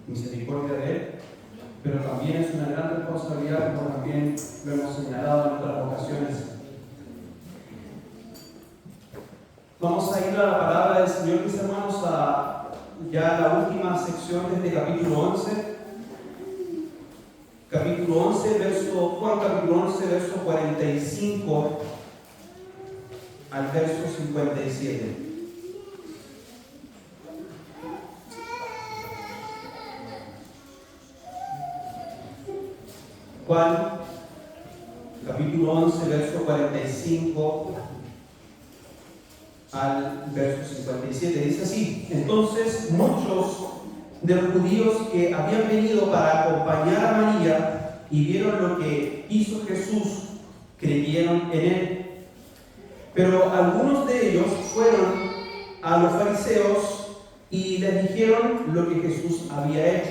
misericordia de Él, pero también es una gran responsabilidad, como también lo hemos señalado en otras ocasiones. Vamos a ir a la palabra del Señor, mis hermanos, a ya la última sección de este capítulo 11. Capítulo 11, Juan capítulo 11, verso 45 al verso 57. Juan, capítulo 11, verso 45 al verso 57, dice así: Entonces muchos de los judíos que habían venido para acompañar a María y vieron lo que hizo Jesús, creyeron en él. Pero algunos de ellos fueron a los fariseos y les dijeron lo que Jesús había hecho.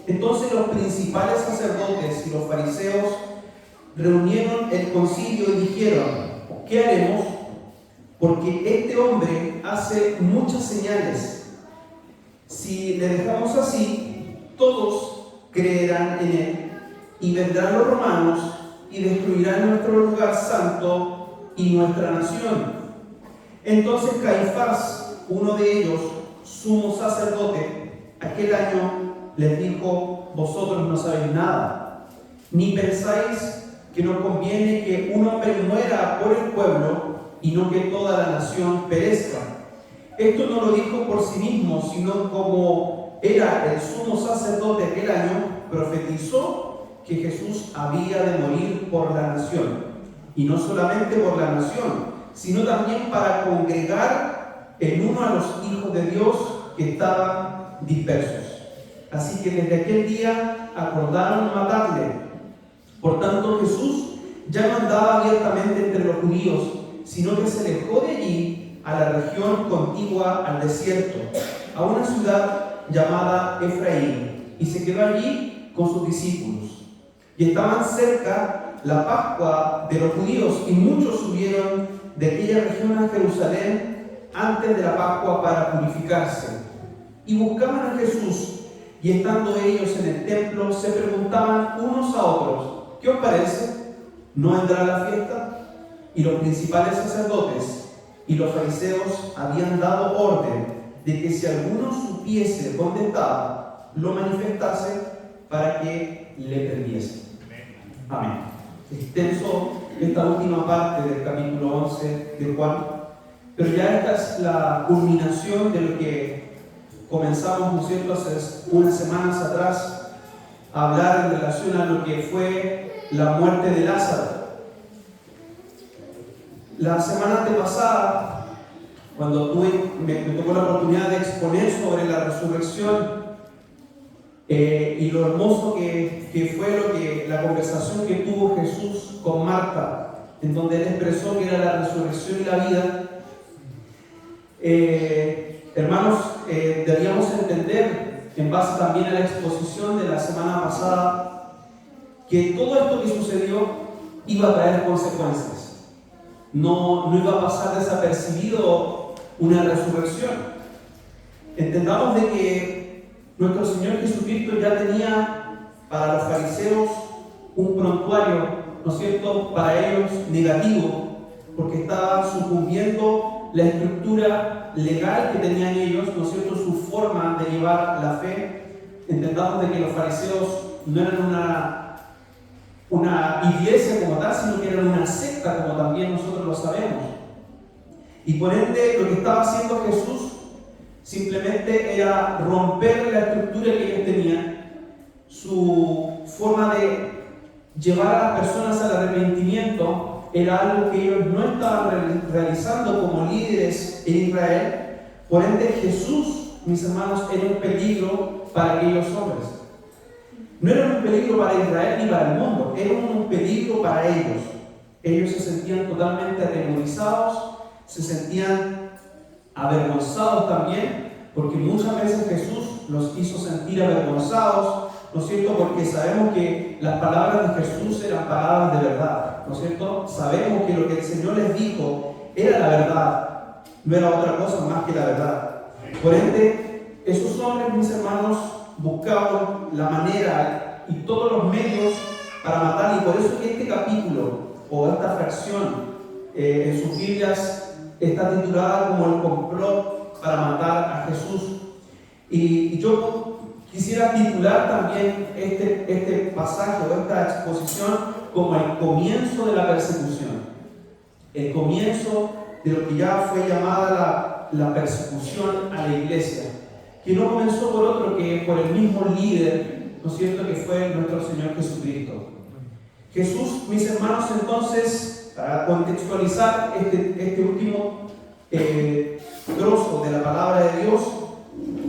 Entonces los principales sacerdotes y los fariseos reunieron el concilio y dijeron: ¿qué haremos? Porque este hombre hace muchas señales. Si le dejamos así, todos creerán en él, y vendrán los romanos y destruirán nuestro lugar santo y nuestra nación. Entonces Caifás, uno de ellos, sumo sacerdote, aquel año les dijo: vosotros no sabéis nada, ni pensáis que no conviene que un hombre muera por el pueblo y no que toda la nación perezca. Esto no lo dijo por sí mismo, sino como era el sumo sacerdote aquel año, profetizó que Jesús había de morir por la nación. Y no solamente por la nación, sino también para congregar en uno a los hijos de Dios que estaban dispersos. Así que desde aquel día acordaron matarle. Por tanto, Jesús ya no andaba abiertamente entre los judíos, sino que se alejó de allí a la región contigua al desierto, a una ciudad llamada Efraín, y se quedó allí con sus discípulos. Y estaban cerca la Pascua de los judíos, y muchos subieron de aquella región a Jerusalén antes de la Pascua para purificarse. Y buscaban a Jesús, y estando ellos en el templo, se preguntaban unos a otros: ¿qué os parece? ¿No vendrá la fiesta? Y los principales sacerdotes y los fariseos habían dado orden de que si alguno supiese dónde estaba, lo manifestase para que le prendiese. Amén. Extenso esta última parte del capítulo 11 de Juan, pero ya esta es la culminación de lo que comenzamos, ¿no es cierto?, hace unas semanas atrás, a hablar en relación a lo que fue la muerte de Lázaro. La semana antepasada, cuando me tocó la oportunidad de exponer sobre la resurrección y lo hermoso que fue la conversación que tuvo Jesús con Marta, en donde él expresó que era la resurrección y la vida, hermanos, deberíamos entender, en base también a la exposición de la semana pasada, que todo esto que sucedió iba a traer consecuencias. No iba a pasar desapercibido una resurrección. Entendamos de que nuestro Señor Jesucristo ya tenía para los fariseos un prontuario, ¿no es cierto?, para ellos negativo, porque estaba sucumbiendo la estructura legal que tenían ellos, ¿no es cierto?, su forma de llevar la fe. Entendamos de que los fariseos no eran una iglesia como tal, sino que era una secta, como también nosotros lo sabemos. Y por ende, lo que estaba haciendo Jesús simplemente era romper la estructura que ellos tenían, su forma de llevar a las personas al arrepentimiento era algo que ellos no estaban realizando como líderes en Israel. Por ende, Jesús, mis hermanos, era un peligro para aquellos hombres. No era un peligro para Israel ni para el mundo, era un peligro para ellos. Ellos se sentían totalmente atemorizados, se sentían avergonzados también, porque muchas veces Jesús los hizo sentir avergonzados, ¿no es cierto? Porque sabemos que las palabras de Jesús eran palabras de verdad, ¿no es cierto? Sabemos que lo que el Señor les dijo era la verdad, no era otra cosa más que la verdad. Por ende, esos hombres, mis hermanos, buscaban la manera y todos los medios para matar, y por eso que este capítulo o esta fracción en sus Biblias está titulada como el complot para matar a Jesús. Y yo quisiera titular también este pasaje o esta exposición como el comienzo de la persecución, el comienzo de lo que ya fue llamada la persecución a la iglesia, que no comenzó por otro que por el mismo líder, ¿no es cierto?, que fue nuestro Señor Jesucristo. Jesús, mis hermanos, entonces, para contextualizar este último trozo de la palabra de Dios,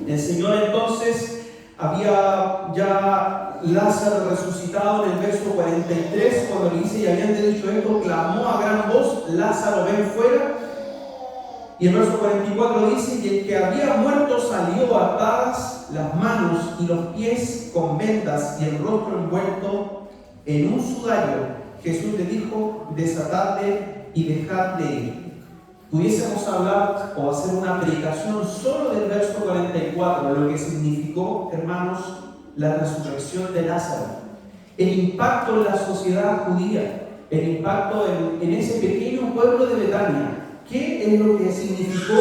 el Señor entonces había ya Lázaro resucitado en el verso 43, cuando le dice, y habiendo dicho esto, clamó a gran voz, Lázaro, ven fuera. Y el verso 44 dice, y el que había muerto salió atadas las manos y los pies con vendas y el rostro envuelto en un sudario. Jesús le dijo, desatadle y dejadle ir. Pudiésemos hablar o hacer una predicación solo del verso 44, lo que significó, hermanos, la resurrección de Lázaro, el impacto en la sociedad judía, el impacto en ese pequeño pueblo de Betania. ¿Qué es lo que significó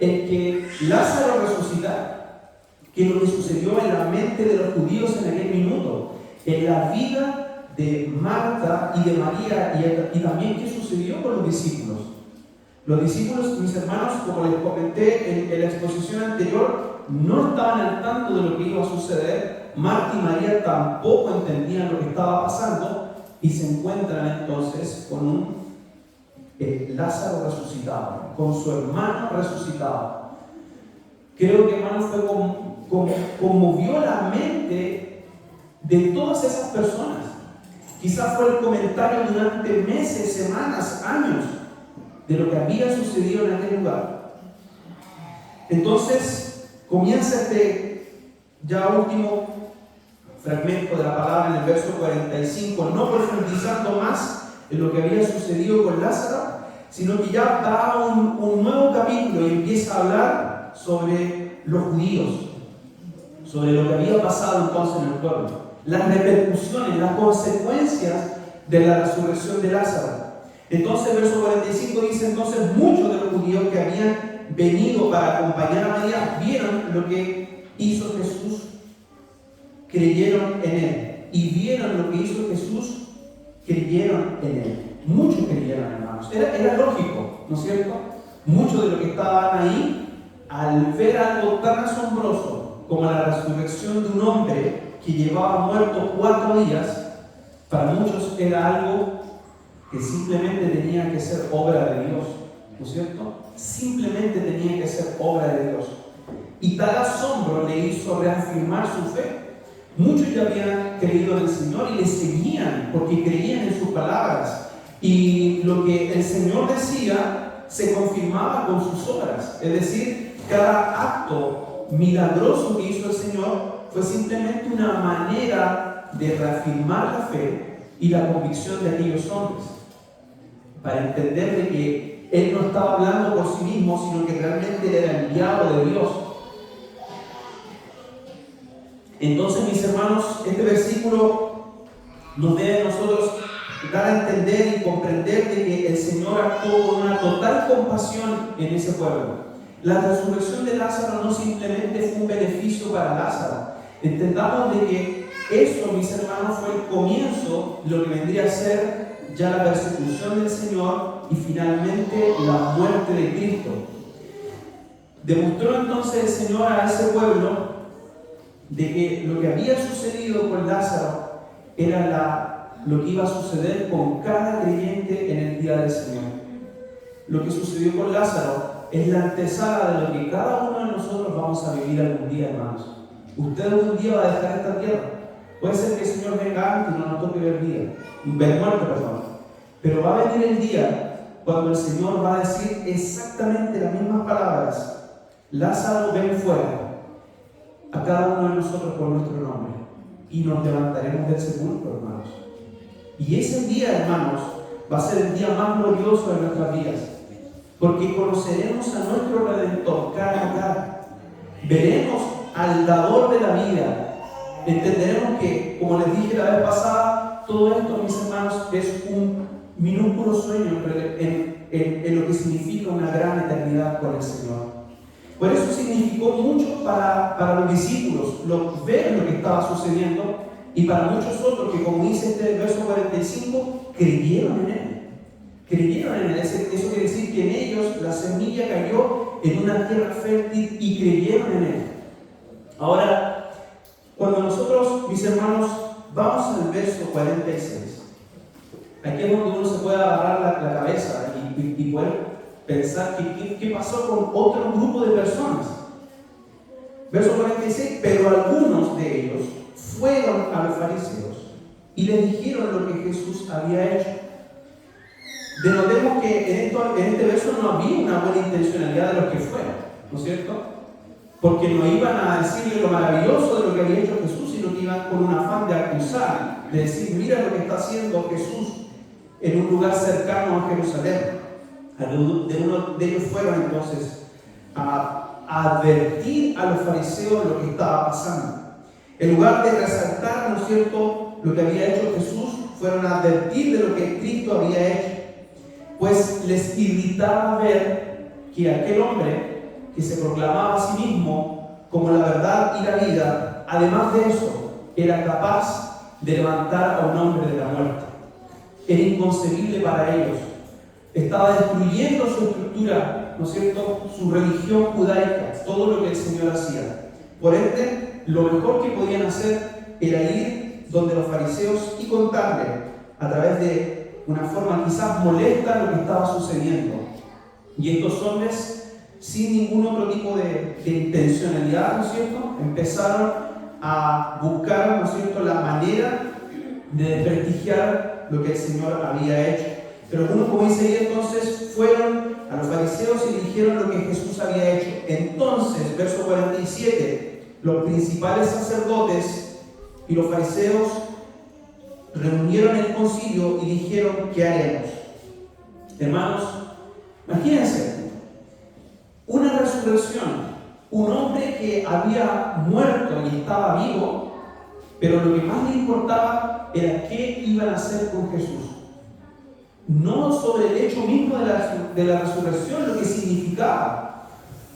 el que Lázaro resucitara? ¿Qué es lo que sucedió en la mente de los judíos en aquel minuto? En la vida de Marta y de María, y también qué sucedió con los discípulos. Los discípulos, mis hermanos, como les comenté en la exposición anterior, no estaban al tanto de lo que iba a suceder. Marta y María tampoco entendían lo que estaba pasando y se encuentran entonces con un Lázaro resucitado, con su hermano resucitado. Creo que, hermano, fue conmovió la mente de todas esas personas. Quizás fue el comentario durante meses, semanas, años de lo que había sucedido en aquel lugar. Entonces comienza este ya último fragmento de la palabra en el verso 45, no profundizando más en lo que había sucedido con Lázaro, sino que ya da un nuevo capítulo y empieza a hablar sobre los judíos, sobre lo que había pasado entonces en el pueblo, las repercusiones, las consecuencias de la resurrección de Lázaro. Entonces el verso 45 dice, entonces muchos de los judíos que habían venido para acompañar a María vieron lo que hizo Jesús, creyeron en él, y vieron lo que hizo Jesús, creyeron en él. Muchos creyeron, hermanos. Era lógico, ¿no es cierto? Muchos de los que estaban ahí, al ver algo tan asombroso como la resurrección de un hombre que llevaba muerto 4 días, para muchos era algo que simplemente tenía que ser obra de Dios, ¿no es cierto? Simplemente tenía que ser obra de Dios. Y tal asombro le hizo reafirmar su fe. Muchos ya habían creído en el Señor y le seguían porque creían en sus palabras. Y lo que el Señor decía se confirmaba con sus obras. Es decir, cada acto milagroso que hizo el Señor fue simplemente una manera de reafirmar la fe y la convicción de aquellos hombres, para entender de que Él no estaba hablando por sí mismo, sino que realmente era enviado de Dios. Entonces, mis hermanos, este versículo nos debe a nosotros dar a entender y comprender de que el Señor actuó con una total compasión en ese pueblo. La resurrección de Lázaro no simplemente fue un beneficio para Lázaro. Entendamos de que eso, mis hermanos, fue el comienzo de lo que vendría a ser ya la persecución del Señor y finalmente la muerte de Cristo. Demostró entonces el Señor a ese pueblo de que lo que había sucedido con Lázaro era lo que iba a suceder con cada creyente en el día del Señor. Lo que sucedió con Lázaro es la antesala de lo que cada uno de nosotros vamos a vivir algún día, hermanos. Usted algún día va a dejar esta tierra. Puede ser que el Señor venga antes y no nos toque ver muerte, perdón. Pero va a venir el día cuando el Señor va a decir exactamente las mismas palabras. Lázaro, ven fuera, a cada uno de nosotros por nuestro nombre, y nos levantaremos del sepulcro, hermanos. Y ese día, hermanos, va a ser el día más glorioso de nuestras vidas, porque conoceremos a nuestro Redentor cara a cara. Veremos al dador de la vida, entenderemos que, como les dije la vez pasada, todo esto, mis hermanos, es un minúsculo sueño en lo que significa una gran eternidad con el Señor. Por eso significó mucho para los discípulos ver lo que estaba sucediendo, y para muchos otros que, como dice este verso 45, creyeron en Él. Creyeron en Él. Eso quiere decir que en ellos la semilla cayó en una tierra fértil y creyeron en Él. Ahora, cuando nosotros, mis hermanos, vamos al verso 46, aquí es donde uno se puede agarrar la cabeza y poder pensar qué pasó con otro grupo de personas. Verso 46, pero algunos de ellos fueron a los fariseos y les dijeron lo que Jesús había hecho. Denotemos que en este verso no había una buena intencionalidad de los que fueron, ¿no es cierto? Porque no iban a decirle lo maravilloso de lo que había hecho Jesús, sino que iban con un afán de acusar, de decir, mira lo que está haciendo Jesús en un lugar cercano a Jerusalén. Uno de ellos fueron entonces a advertir a los fariseos lo que estaba pasando. En lugar de resaltar, ¿no es cierto?, lo que había hecho Jesús, fueron a advertir de lo que Cristo había hecho. Pues les irritaba ver que aquel hombre que se proclamaba a sí mismo como la verdad y la vida, además de eso, era capaz de levantar a un hombre de la muerte. Era inconcebible para ellos. Estaba destruyendo su estructura, ¿no es cierto?, su religión judaica, todo lo que el Señor hacía. Por ende, lo mejor que podían hacer era ir donde los fariseos y contarle, a través de una forma quizás molesta, lo que estaba sucediendo. Y estos hombres, sin ningún otro tipo de intencionalidad, ¿no es cierto?, empezaron a buscar, ¿no es cierto?, la manera de desprestigiar lo que el Señor había hecho. Pero algunos, como dice ahí, entonces fueron a los fariseos y le dijeron lo que Jesús había hecho. Entonces, verso 47, los principales sacerdotes y los fariseos reunieron el concilio y dijeron, ¿qué haremos? Hermanos, imagínense, una resurrección, un hombre que había muerto y estaba vivo, pero lo que más le importaba era qué iban a hacer con Jesús. No sobre el hecho mismo de la resurrección, lo que significaba.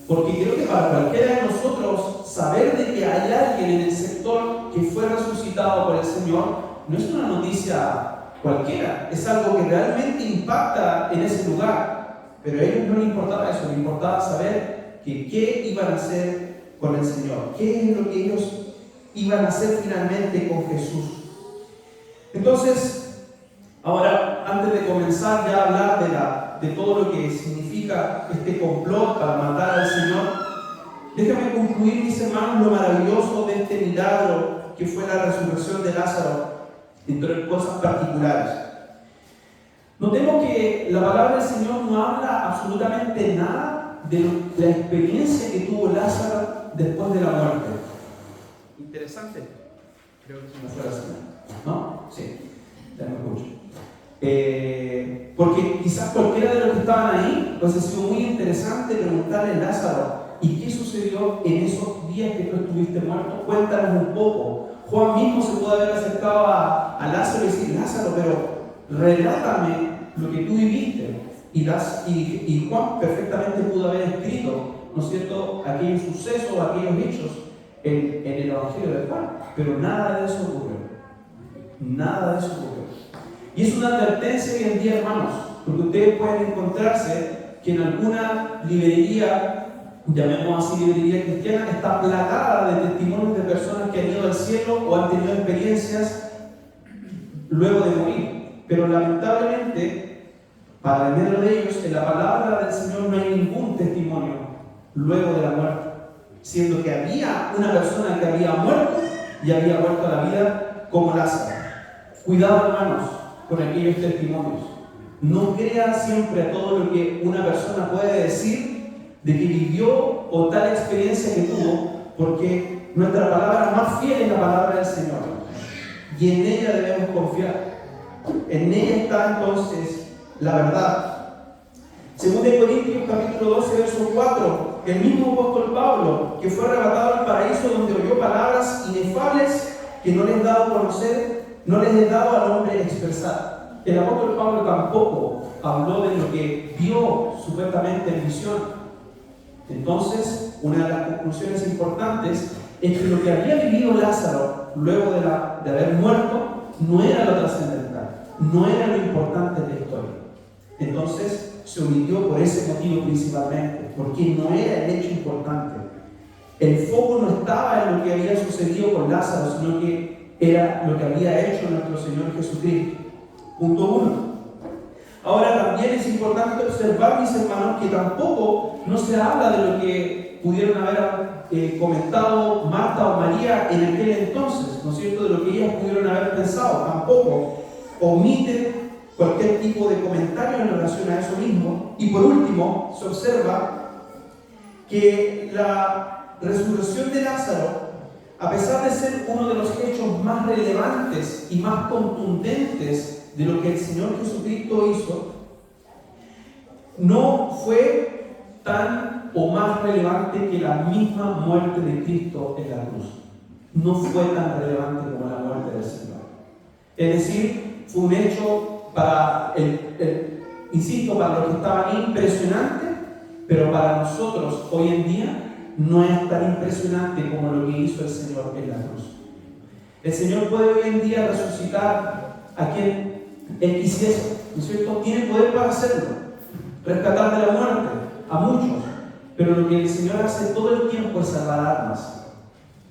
Porque creo que para cualquiera de nosotros, saber de que hay alguien en el sector que fue resucitado por el Señor, no es una noticia cualquiera, es algo que realmente impacta en ese lugar. Pero a ellos no les importaba eso, les importaba saber que qué iban a hacer con el Señor, qué es lo que ellos iban a hacer finalmente con Jesús. Entonces, ahora, antes de comenzar ya a hablar de todo lo que significa este complot para matar al Señor, déjame concluir, mis hermanos, lo maravilloso de este milagro que fue la resurrección de Lázaro, entre cosas particulares. Notemos que la palabra del Señor no habla absolutamente nada de la experiencia que tuvo Lázaro después de la muerte. Interesante. Creo que es una sola señal, ¿no? Sí, ya me escucho. Porque quizás cualquiera de los que estaban ahí, pues ha sido muy interesante preguntarle a Lázaro, ¿y qué sucedió en esos días que tú estuviste muerto? Cuéntanos un poco. Juan mismo se pudo haber acercado a Lázaro y decir, Lázaro, pero relátame lo que tú viviste. Y Juan perfectamente pudo haber escrito, ¿no es cierto?, aquellos sucesos, aquellos hechos en el Evangelio de Juan. Pero nada de eso ocurrió. Nada de eso ocurrió. Y es una advertencia hoy en día, hermanos, porque ustedes pueden encontrarse que en alguna librería, llamemos así librería cristiana, está plagada de testimonios de personas que han ido al cielo o han tenido experiencias luego de morir. Pero lamentablemente, para el medio de ellos, en la palabra del Señor no hay ningún testimonio luego de la muerte, siendo que había una persona que había muerto y había vuelto a la vida como Lázaro. Cuidado, hermanos, con aquellos testimonios. No crea siempre a todo lo que una persona puede decir de que vivió o tal experiencia que tuvo, porque nuestra palabra más fiel es la palabra del Señor y en ella debemos confiar. En ella está entonces la verdad. Según de Corintios capítulo 12 verso 4, el mismo apóstol Pablo, que fue arrebatado al paraíso donde oyó palabras inefables que no les he dado a conocer, no les he dado al hombre expresar. El apóstol Pablo tampoco habló de lo que vio supuestamente en visión. Entonces, una de las conclusiones importantes es que lo que había vivido Lázaro luego de haber muerto no era lo trascendental, no era lo importante de la historia. Entonces se omitió por ese motivo principalmente, porque no era el hecho importante. El foco no estaba en lo que había sucedido con Lázaro, sino que era lo que había hecho nuestro Señor Jesucristo. Punto 1. Ahora también es importante observar, mis hermanos, que tampoco no se habla de lo que pudieron haber comentado Marta o María en aquel entonces, ¿no es cierto? De lo que ellas pudieron haber pensado. Tampoco omiten cualquier tipo de comentario en relación a eso mismo. Y por último, se observa que la resurrección de Lázaro, a pesar de ser uno de los hechos más relevantes y más contundentes de lo que el Señor Jesucristo hizo, no fue tan o más relevante que la misma muerte de Cristo en la cruz. No fue tan relevante como la muerte del Señor. Es decir, fue un hecho para insisto, para los que estaban impresionante, pero para nosotros hoy en día no es tan impresionante como lo que hizo el Señor en la cruz. El Señor puede hoy en día resucitar a quien Él quisiese, ¿no es cierto? Tiene poder para hacerlo, rescatar de la muerte a muchos, pero lo que el Señor hace todo el tiempo es salvar almas,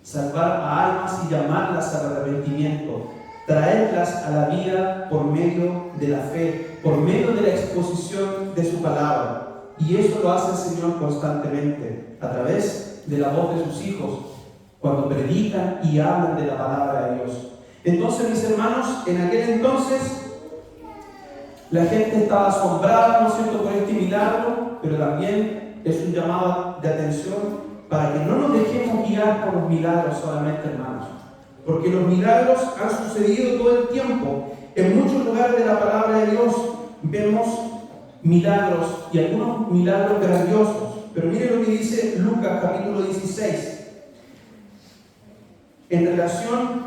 salvar a almas y llamarlas al arrepentimiento, traerlas a la vida por medio de la fe, por medio de la exposición de su palabra. Y eso lo hace el Señor constantemente, a través de la voz de sus hijos, cuando predican y hablan de la palabra de Dios. Entonces, mis hermanos, en aquel entonces la gente estaba asombrada, ¿no es cierto?, por este milagro, pero también es un llamado de atención para que no nos dejemos guiar por los milagros solamente, hermanos. Porque los milagros han sucedido todo el tiempo. En muchos lugares de la palabra de Dios vemos milagros y algunos milagros grandiosos. Pero miren lo que dice Lucas capítulo 16. En relación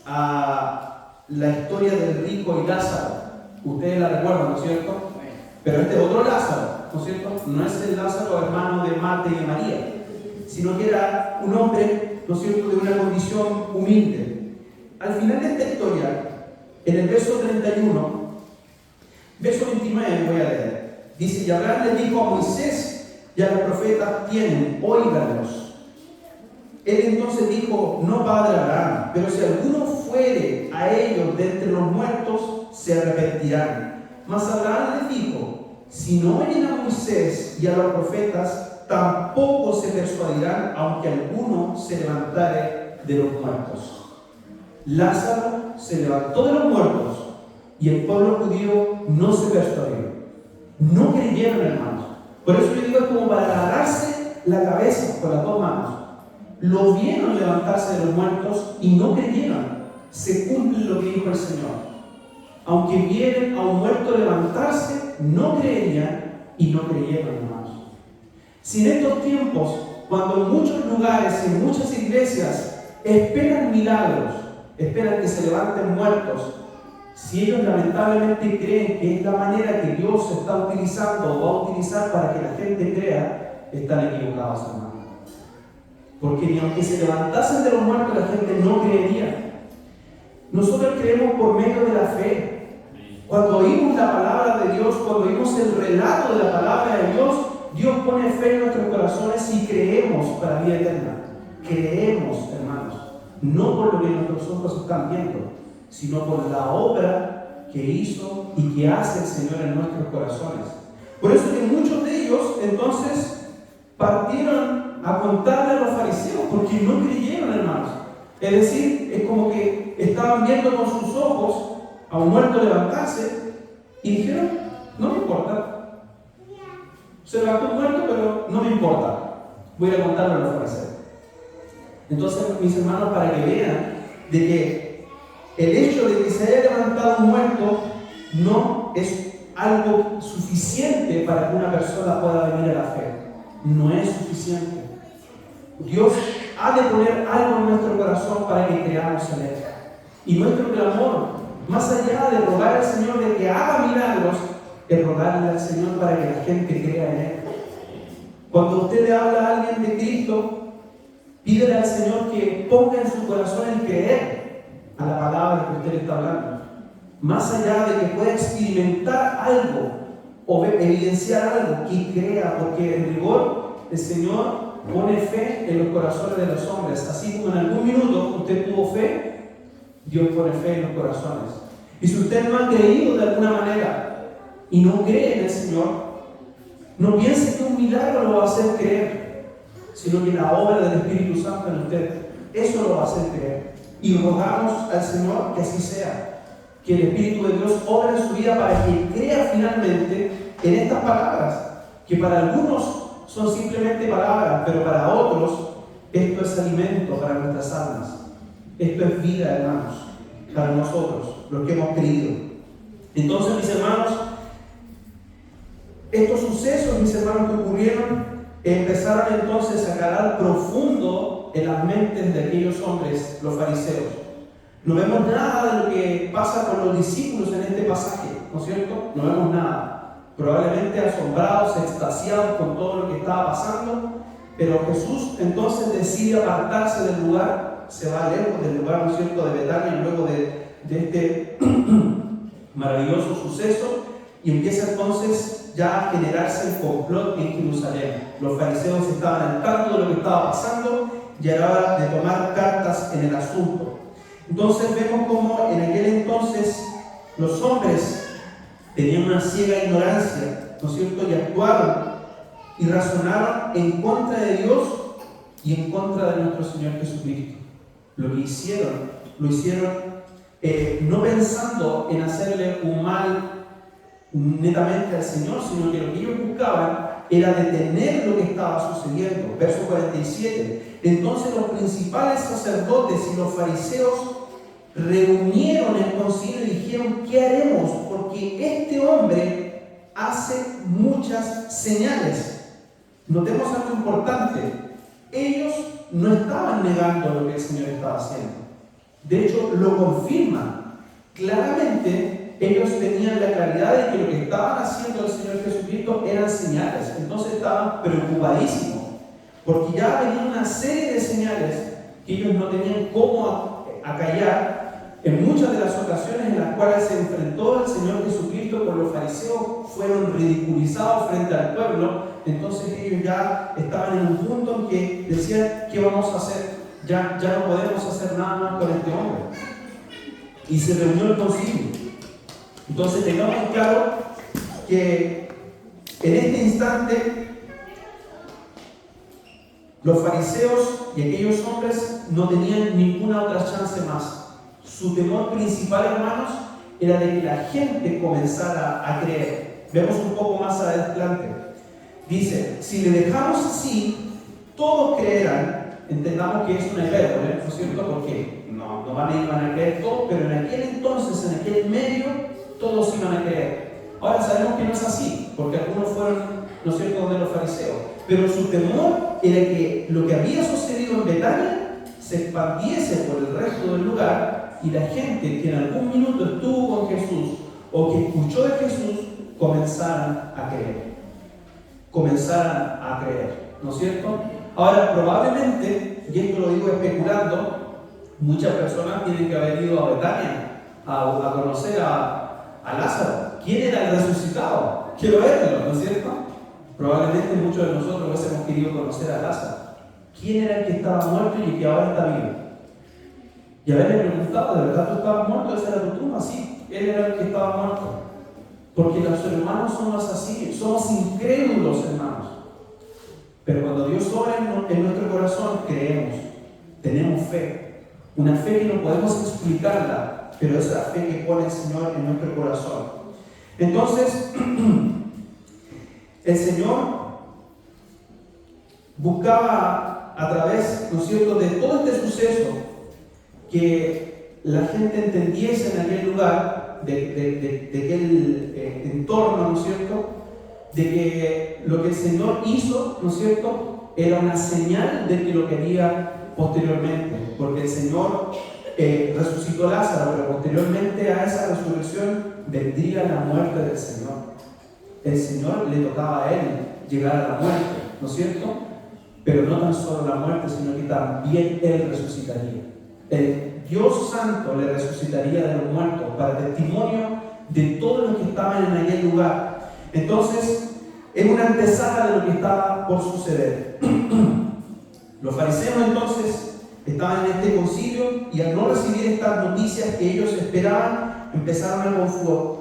a la historia del rico y Lázaro. Ustedes la recuerdan, ¿no es cierto? Pero este otro Lázaro, ¿no es cierto? No es el Lázaro hermano de Marta y de María, sino que era un hombre, ¿no es cierto?, de una condición humilde. Al final de esta historia, en el verso 31, verso 29 voy a leer. Dice: y Abraham le dijo a Moisés y a los profetas: tienen, óiganlos. Él entonces dijo: no, padre Abraham, pero si alguno fuere a ellos de entre los muertos, se arrepentirán. Mas Abraham les dijo: si no oyen a Moisés y a los profetas, tampoco se persuadirán, aunque alguno se levantare de los muertos. Lázaro se levantó de los muertos y el pueblo judío no se persuadió. No creyeron, hermanos. Por eso yo digo, es como para agarrarse la cabeza con las dos manos. Lo vieron levantarse de los muertos y no creyeron. Se cumple lo que dijo el Señor. Aunque vieran a un muerto levantarse, no creían y no creyeron, hermanos. Si en estos tiempos, cuando en muchos lugares, en muchas iglesias, esperan milagros, esperan que se levanten muertos, si ellos lamentablemente creen que es la manera que Dios está utilizando o va a utilizar para que la gente crea, están equivocados, hermanos. Porque ni aunque se levantasen de los muertos, la gente no creería. Nosotros creemos por medio de la fe. Cuando oímos la palabra de Dios, cuando oímos el relato de la palabra de Dios, Dios pone fe en nuestros corazones y creemos para vida eterna. Creemos, hermanos, no por lo que nuestros ojos están viendo, sino por la obra que hizo y que hace el Señor en nuestros corazones. Por eso que muchos de ellos entonces partieron a contarle a los fariseos, porque no creyeron, hermanos. Es decir, es como que estaban viendo con sus ojos a un muerto levantarse y dijeron: no me importa. Se levantó un muerto, pero no me importa. Voy a contarlo a los fariseos. Entonces, mis hermanos, para que vean de que el hecho de que se haya levantado un muerto no es algo suficiente para que una persona pueda venir a la fe. no es suficiente. Dios ha de poner algo en nuestro corazón para que creamos en Él. Y nuestro clamor, más allá de rogar al Señor de que haga milagros, es rogarle al Señor para que la gente crea en Él. Cuando usted le habla a alguien de Cristo, pídele al Señor que ponga en su corazón el creer a la palabra que usted le está hablando. Más allá de que pueda experimentar algo o evidenciar algo, que crea, porque en rigor el Señor pone fe en los corazones de los hombres. Así como en algún minuto usted tuvo fe, Dios pone fe en los corazones. Y si usted no ha creído de alguna manera y no cree en el Señor, no piense que un milagro lo va a hacer creer, sino que la obra del Espíritu Santo en usted, eso lo va a hacer creer. Y rogamos al Señor que así sea, que el Espíritu de Dios obre en su vida para que crea finalmente en estas palabras, que para algunos son simplemente palabras, pero para otros esto es alimento para nuestras almas. Esto es vida, hermanos, para nosotros, los que hemos creído. Entonces, mis hermanos, estos sucesos, mis hermanos, que ocurrieron, empezaron entonces a calar profundo en las mentes de aquellos hombres, los fariseos. No vemos nada de lo que pasa con los discípulos en este pasaje, ¿no es cierto? No vemos nada. Probablemente asombrados, extasiados con todo lo que estaba pasando, pero Jesús entonces decide apartarse del lugar, se va lejos del lugar, ¿no es cierto?, de Betania, luego de este maravilloso suceso, y empieza entonces ya a generarse el complot en Jerusalén. Los fariseos estaban al tanto de lo que estaba pasando y era hora de tomar cartas en el asunto. Entonces vemos como en aquel entonces los hombres tenían una ciega ignorancia, ¿no es cierto?, y actuaron y razonaron en contra de Dios y en contra de nuestro Señor Jesucristo. Lo que hicieron, lo hicieron no pensando en hacerle un mal netamente al Señor, sino que lo que ellos buscaban era detener lo que estaba sucediendo. Verso 47. Entonces los principales sacerdotes y los fariseos reunieron el concilio y dijeron: ¿qué haremos? Porque este hombre hace muchas señales. Notemos algo importante. Ellos no estaban negando lo que el Señor estaba haciendo. De hecho, lo confirman. Claramente, ellos tenían la claridad de que lo que estaban haciendo el Señor Jesucristo eran señales. Entonces estaban preocupadísimos, porque ya venía una serie de señales que ellos no tenían cómo acallar. En muchas de las ocasiones en las cuales se enfrentó el Señor Jesucristo con los fariseos, fueron ridiculizados frente al pueblo. Entonces ellos ya estaban en un punto en que decían: ¿qué vamos a hacer? Ya no podemos hacer nada más con este hombre. Y se reunió el concilio. Entonces tengamos claro que en este instante los fariseos y aquellos hombres no tenían ninguna otra chance más. Su temor principal, hermanos, era de que la gente comenzara a creer. Vemos un poco más adelante. Dice: si le dejamos así, todos creerán. Entendamos que es una hipérbole, ¿no es cierto? Porque no iban a creer todos, pero en aquel entonces, en aquel medio, todos iban a creer. Ahora sabemos que no es así, porque algunos fueron, ¿no es cierto?, donde los fariseos. Pero su temor era que lo que había sucedido en Betania se expandiese por el resto del lugar y la gente que en algún minuto estuvo con Jesús o que escuchó de Jesús comenzaran a creer. ¿No es cierto? Ahora, probablemente, y esto lo digo especulando, muchas personas tienen que haber ido a Betania a conocer a Lázaro. ¿Quién era el resucitado? Quiero verlo, ¿no es cierto? Probablemente muchos de nosotros hubiésemos querido conocer a Lázaro. ¿Quién era el que estaba muerto y el que ahora está vivo? Y haberle preguntado: ¿de verdad tú estabas muerto? ¿Esa era tu tumba? Sí, él era el que estaba muerto. Porque los hermanos somos así, somos incrédulos, hermanos. Pero cuando Dios obra en nuestro corazón, creemos, tenemos fe. Una fe que no podemos explicarla, pero es la fe que pone el Señor en nuestro corazón. Entonces, el Señor buscaba a través, ¿no es cierto?, de todo este suceso, que la gente entendiese en aquel lugar, de aquel entorno, ¿no es cierto?, de que lo que el Señor hizo, ¿no es cierto?, era una señal de que lo quería posteriormente, porque el Señor resucitó a Lázaro, pero posteriormente a esa resurrección vendría la muerte del Señor. El Señor le tocaba a Él llegar a la muerte, ¿no es cierto? Pero no tan solo la muerte, sino que también Él resucitaría. El Dios Santo le resucitaría de los muertos para testimonio de todos los que estaban en aquel lugar. Entonces, es una antesala de lo que estaba por suceder. Los fariseos entonces estaban en este concilio y al no recibir estas noticias que ellos esperaban, empezaron a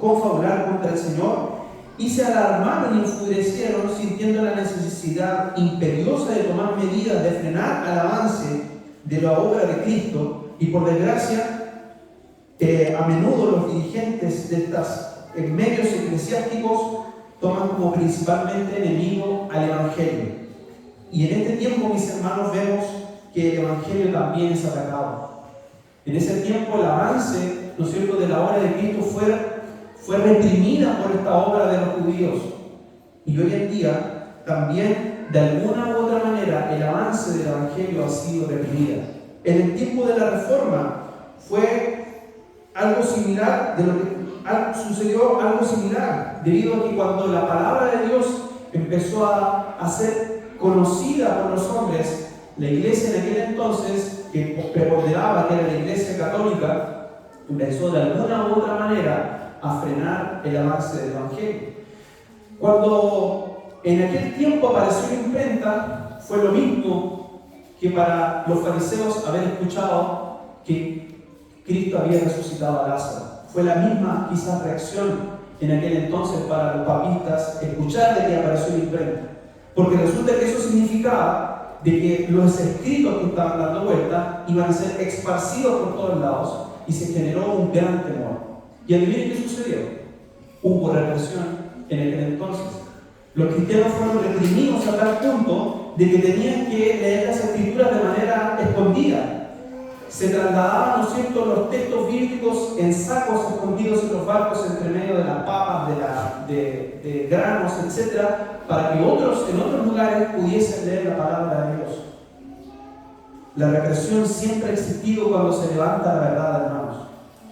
confabular contra el Señor y se alarmaron y enfurecieron, sintiendo la necesidad imperiosa de tomar medidas de frenar al avance de la obra de Cristo. Y por desgracia, a menudo los dirigentes de estos medios eclesiásticos toman como principalmente enemigo al Evangelio. Y en este tiempo, mis hermanos, vemos que el Evangelio también es atacado. En ese tiempo el avance, ¿no es cierto?, de la obra de Cristo fue reprimida por esta obra de los judíos. Y hoy en día también, de alguna u otra manera, el avance del Evangelio ha sido reprimido. En el tiempo de la Reforma fue algo similar, sucedió algo similar, debido a que cuando la palabra de Dios empezó a ser conocida por los hombres, la iglesia en aquel entonces, que preponderaba, que era la iglesia católica, empezó de alguna u otra manera a frenar el avance del Evangelio. Cuando en aquel tiempo apareció la imprenta, fue lo mismo que para los fariseos haber escuchado que Cristo había resucitado a Lázaro. Fue la misma quizás reacción en aquel entonces para los papistas escuchar de que apareció la imprenta. Porque resulta que eso significaba de que los escritos que estaban dando vuelta iban a ser esparcidos por todos lados y se generó un gran temor. Y adivinen qué sucedió. Hubo represión en aquel entonces. Los cristianos fueron reprimidos a tal punto de que tenían que leer las escrituras de manera escondida. Se trasladaban, ¿no es cierto?, los textos bíblicos en sacos escondidos en los barcos entre medio de las papas, de granos, etc., para que otros en otros lugares pudiesen leer la palabra de Dios. La represión siempre ha existido cuando se levanta la verdad, hermanos.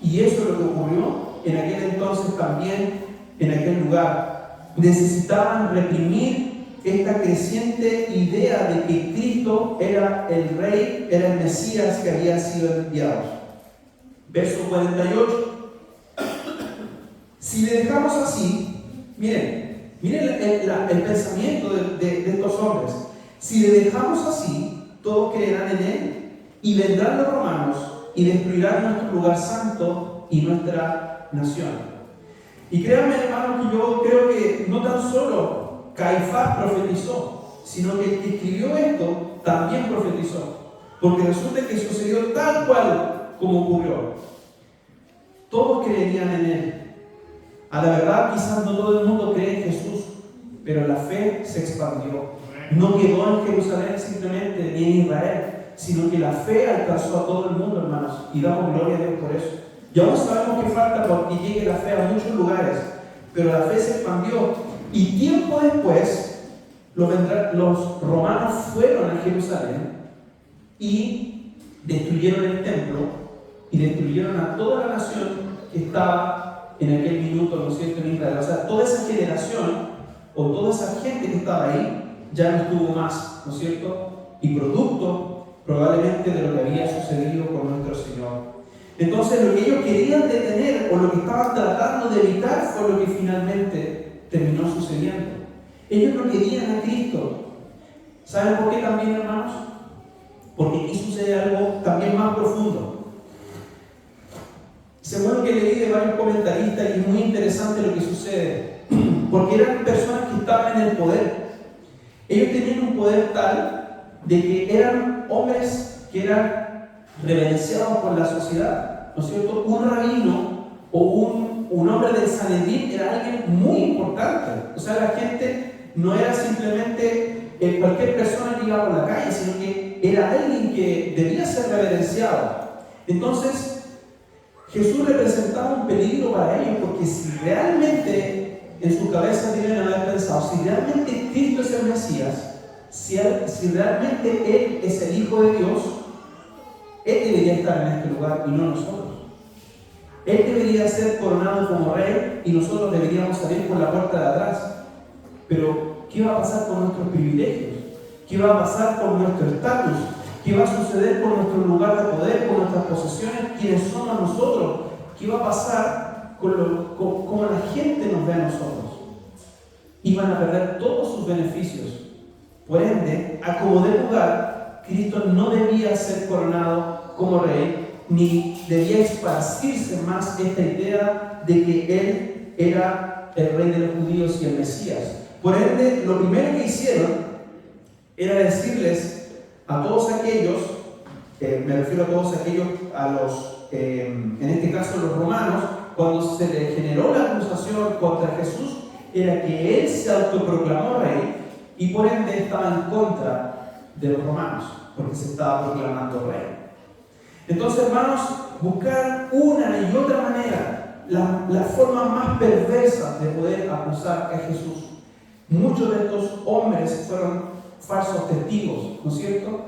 Y eso es lo que ocurrió en aquel entonces también, en aquel lugar. Necesitaban reprimir esta creciente idea de que Cristo era el Rey, era el Mesías que había sido enviado. Verso 48. Si le dejamos así, miren el pensamiento de estos hombres. Si le dejamos así, todos creerán en Él, y vendrán los romanos y destruirán nuestro lugar santo y nuestra nación. Y créanme, hermanos, que yo creo que no tan solo Caifás profetizó, sino que el que escribió esto también profetizó, porque resulta que sucedió tal cual como ocurrió. Todos creerían en Él. A la verdad, quizás no todo el mundo cree en Jesús, pero la fe se expandió. No quedó en Jerusalén simplemente, ni en Israel, sino que la fe alcanzó a todo el mundo, hermanos, y damos gloria a Dios por eso. Ya no sabemos que falta porque llegue la fe a muchos lugares, pero la fe se expandió. Y tiempo después, los romanos fueron a Jerusalén y destruyeron el templo y destruyeron a toda la nación que estaba en aquel minuto, ¿no es cierto?, en Israel. O sea, toda esa generación o toda esa gente que estaba ahí ya no estuvo más, ¿no es cierto? Y producto probablemente de lo que había sucedido con nuestro Señor. Entonces, lo que ellos querían detener o lo que estaban tratando de evitar fue lo que finalmente terminó sucediendo. Ellos no querían a Cristo. ¿Saben por qué también, hermanos? Porque aquí sucede algo también más profundo. Según lo que leí de varios comentaristas, y es muy interesante lo que sucede, porque eran personas que estaban en el poder. Ellos tenían un poder tal de que eran hombres que eran reverenciados por la sociedad, ¿no es cierto? Un rabino o un hombre del Sanedrín era alguien muy importante. O sea, la gente no era simplemente cualquier persona que iba por la calle, sino que era alguien que debía ser reverenciado. Entonces, Jesús representaba un peligro para ellos, porque si realmente en su cabeza deben haber pensado, si realmente Cristo es el Mesías, si realmente Él es el Hijo de Dios, Él debería estar en este lugar y no nosotros. Él debería ser coronado como rey y nosotros deberíamos salir por la puerta de atrás. Pero, ¿qué va a pasar con nuestros privilegios? ¿Qué va a pasar con nuestro estatus? ¿Qué va a suceder con nuestro lugar de poder, con nuestras posesiones? ¿Quiénes somos nosotros? ¿Qué va a pasar con cómo la gente nos ve a nosotros? Iban a perder todos sus beneficios. Por ende, a como de lugar, Cristo no debía ser coronado como rey, ni debía esparcirse más esta idea de que Él era el rey de los judíos y el Mesías. Por ende, lo primero que hicieron era decirles a todos aquellos, me refiero a todos aquellos, en este caso los romanos, cuando se le generó la acusación contra Jesús, era que Él se autoproclamó rey y por ende estaba en contra de los romanos, porque se estaba proclamando rey. Entonces, hermanos, buscar una y otra manera, la forma más perversa de poder acusar a Jesús. Muchos de estos hombres fueron falsos testigos, ¿no es cierto?,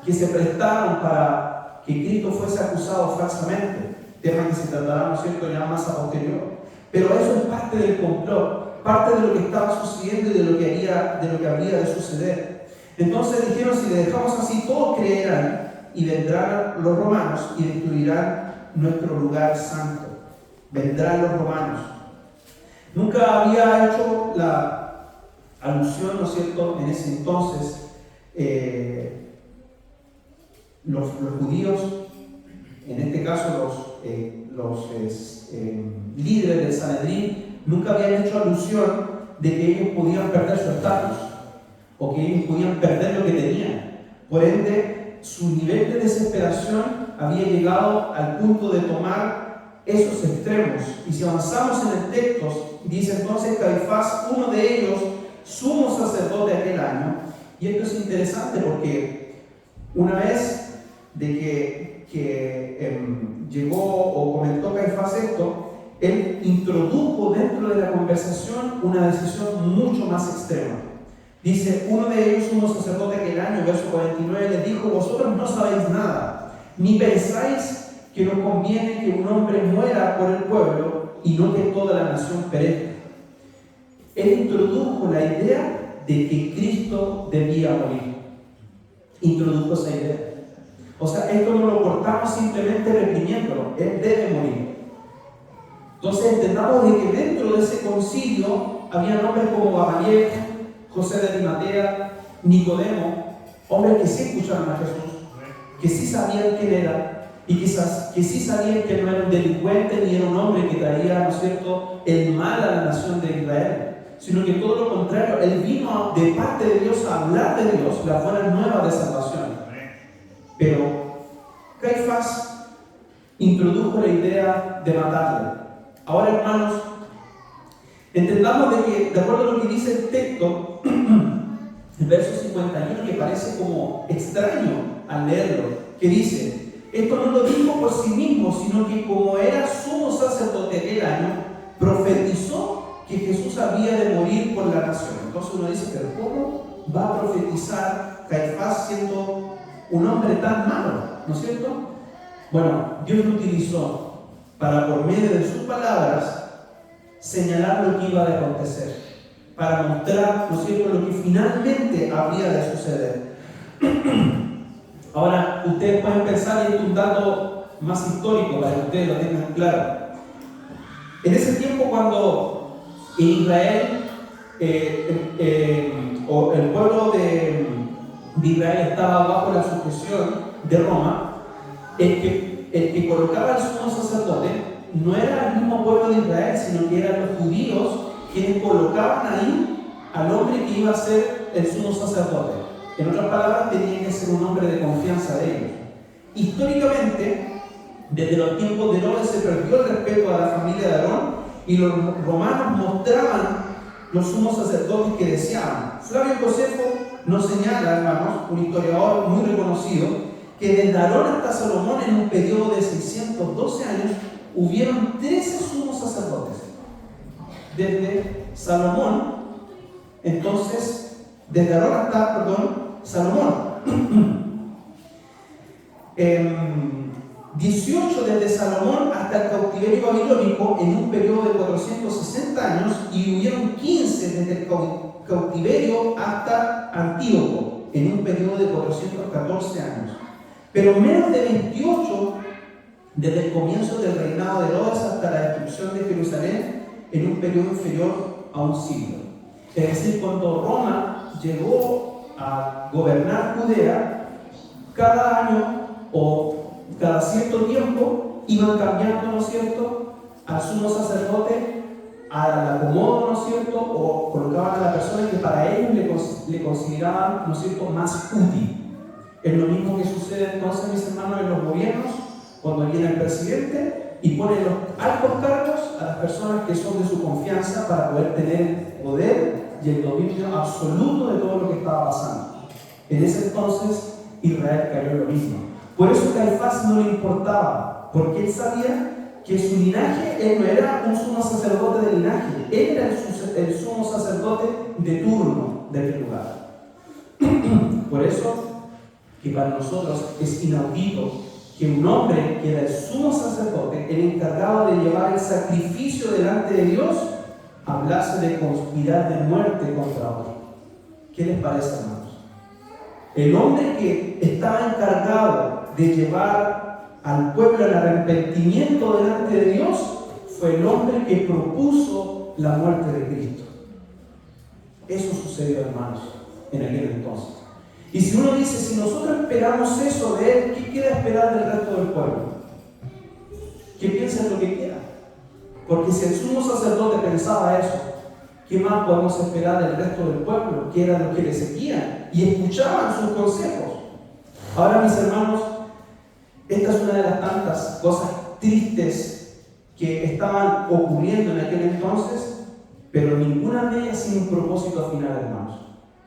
que se prestaron para que Cristo fuese acusado falsamente, tema que se tratará, ¿no es cierto?, ya más a posterior. Pero eso es parte del complot, parte de lo que estaba sucediendo y de lo que habría de suceder. Entonces dijeron, si le dejamos así, todos creerán y vendrán los romanos y destruirán nuestro lugar santo. Vendrán los romanos. Nunca había hecho la alusión, ¿no es cierto?, en ese entonces, los judíos, en este caso los líderes del Sanedrín, nunca habían hecho alusión de que ellos podían perder su estatus o que ellos podían perder lo que tenían. Por ende, su nivel de desesperación había llegado al punto de tomar esos extremos. Y si avanzamos en el texto, dice entonces Caifás, uno de ellos, sumo sacerdote aquel año. Y esto es interesante porque una vez de que llegó o comentó Caifás esto, él introdujo dentro de la conversación una decisión mucho más extrema. Dice, uno de ellos, sumo sacerdote aquel año, verso 49, les dijo, vosotros no sabéis nada, ni pensáis que nos conviene que un hombre muera por el pueblo y no que toda la nación perezca. Él introdujo la idea de que Cristo debía morir. Introdujo esa idea. O sea, esto no lo cortamos simplemente reprimiéndolo, Él debe morir. Entonces entendamos de que dentro de ese concilio había hombres como Gamaliel, José de Arimatea, Nicodemo, hombres que sí escucharon a Jesús, que sí sabían quién era y que sí sabían que no era un delincuente ni era un hombre que traía, ¿no es cierto?, el mal a la nación de Israel, sino que todo lo contrario, él vino de parte de Dios a hablar de Dios, las buenas nuevas de salvación. Pero Caifás introdujo la idea de matarle. Ahora, hermanos, entendamos de que, de acuerdo a lo que dice el texto, el verso 51, que parece como extraño al leerlo, que dice, esto no lo dijo por sí mismo, sino que como era sumo sacerdote aquel año, profetizó que Jesús había de morir por la nación. Entonces uno dice, pero ¿cómo va a profetizar Caifás siendo un hombre tan malo? ¿No es cierto? Bueno, Dios lo utilizó para, por medio de sus palabras, señalar lo que iba a acontecer, para mostrar, ¿no es cierto?, lo que finalmente habría de suceder. Ahora, ustedes pueden pensar, y esto es un dato más histórico para que ustedes lo tengan claro. En ese tiempo, cuando en Israel, o el pueblo de Israel estaba bajo la sujeción de Roma, el que colocaba al sumo sacerdote no era el mismo pueblo de Israel, sino que eran los judíos quienes colocaban ahí al hombre que iba a ser el sumo sacerdote. En otras palabras, tenía que ser un hombre de confianza de ellos. Históricamente, desde los tiempos de Herodes se perdió el respeto a la familia de Aarón y los romanos mostraban los sumos sacerdotes que deseaban. Flavio Josefo nos señala, hermanos, un historiador muy reconocido, que desde Aarón hasta Salomón, en un periodo de 612 años, hubieron 13 sumos sacerdotes. Desde Salomón, entonces, desde Aarón hasta, Salomón. 18 desde Salomón hasta el cautiverio babilónico en un periodo de 460 años, y hubieron 15 desde el cautiverio hasta Antíoco en un periodo de 414 años. Pero menos de 28 desde el comienzo del reinado de Herodes hasta la destrucción de Jerusalén en un periodo inferior a un siglo. Es decir, cuando Roma llegó a gobernar Judea, cada año o cada cierto tiempo iban cambiando, ¿no es cierto?, al sumo sacerdote, al acomodo, ¿no es cierto?, o colocaban a la persona que para ellos le consideraban, ¿no es cierto?, más útil. Es lo mismo que sucede entonces, mis hermanos, en los gobiernos, cuando viene el presidente y pone los altos cargos a las personas que son de su confianza para poder tener el poder y el dominio absoluto de todo lo que estaba pasando. En ese entonces Israel cayó en lo mismo. Por eso Caifás no le importaba, porque él sabía que su linaje, él no era un sumo sacerdote de linaje, él era el sumo sacerdote de turno de aquel lugar. Por eso que para nosotros es inaudito que un hombre que era el sumo sacerdote, el encargado de llevar el sacrificio delante de Dios, hablase de conspirar de muerte contra otro. ¿Qué les parece, hermanos? El hombre que estaba encargado de llevar al pueblo al arrepentimiento delante de Dios fue el hombre que propuso la muerte de Cristo. Eso sucedió, hermanos, en aquel entonces. Y si uno dice, si nosotros esperamos eso de él, ¿qué queda esperar del resto del pueblo? Que piensen lo que quieran. Porque si el sumo sacerdote pensaba eso, ¿qué más podemos esperar del resto del pueblo? Que era lo que le seguían y escuchaban sus consejos. Ahora, mis hermanos, esta es una de las tantas cosas tristes que estaban ocurriendo en aquel entonces, pero ninguna de ellas sin un propósito final, hermanos.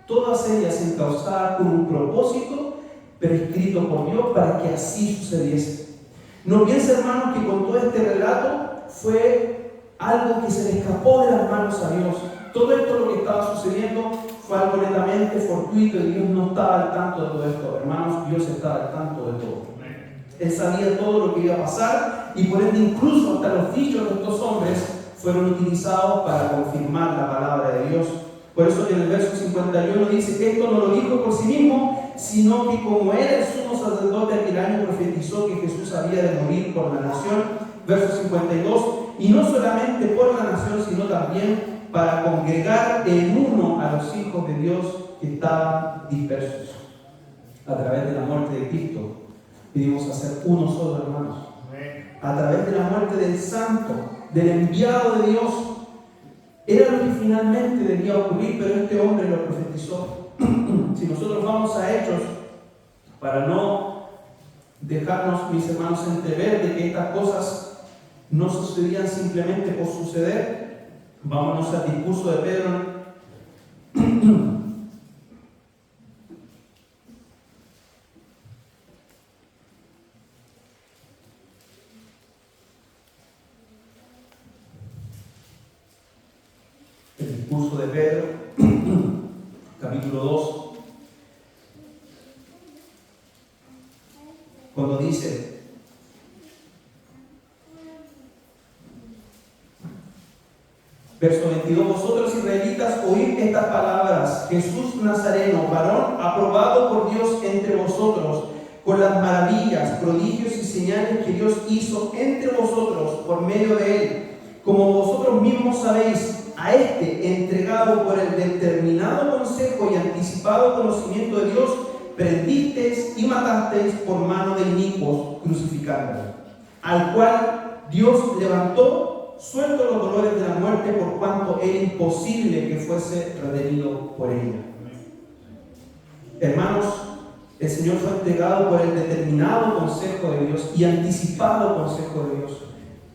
Todas ellas encausadas con un propósito prescrito por Dios para que así sucediese. No piensen, hermanos, que con todo este relato fue algo que se le escapó de las manos a Dios. Todo esto, lo que estaba sucediendo, fue algo netamente fortuito y Dios no estaba al tanto de todo esto. Hermanos, Dios estaba al tanto de todo. Él sabía todo lo que iba a pasar y por ende incluso hasta los dichos de estos hombres fueron utilizados para confirmar la palabra de Dios. Por eso que en el verso 51 dice que esto no lo dijo por sí mismo, sino que como era el sumo sacerdote aquel año profetizó que Jesús había de morir por la nación. Verso 52, y no solamente por la nación, sino también para congregar en uno a los hijos de Dios que estaban dispersos. A través de la muerte de Cristo pedimos hacer uno solo, hermanos. A través de la muerte del Santo, del enviado de Dios, era lo que finalmente debía ocurrir, pero este hombre lo profetizó. Si nosotros vamos a Hechos, para no dejarnos, mis hermanos, entrever de que estas cosas no sucedían simplemente por suceder, vámonos al discurso de Pedro. El discurso de Pedro, capítulo 2, cuando dice: verso 22, vosotros israelitas oíd estas palabras, Jesús Nazareno, varón aprobado por Dios entre vosotros, con las maravillas, prodigios y señales que Dios hizo entre vosotros por medio de él, como vosotros mismos sabéis. A este, entregado por el determinado consejo y anticipado conocimiento de Dios, prendisteis y matasteis por mano de inicuos, crucificándolo, al cual Dios levantó, suelto los dolores de la muerte, por cuanto era imposible que fuese redimido por ella. Hermanos, el Señor fue entregado por el determinado consejo de Dios y anticipado consejo de Dios.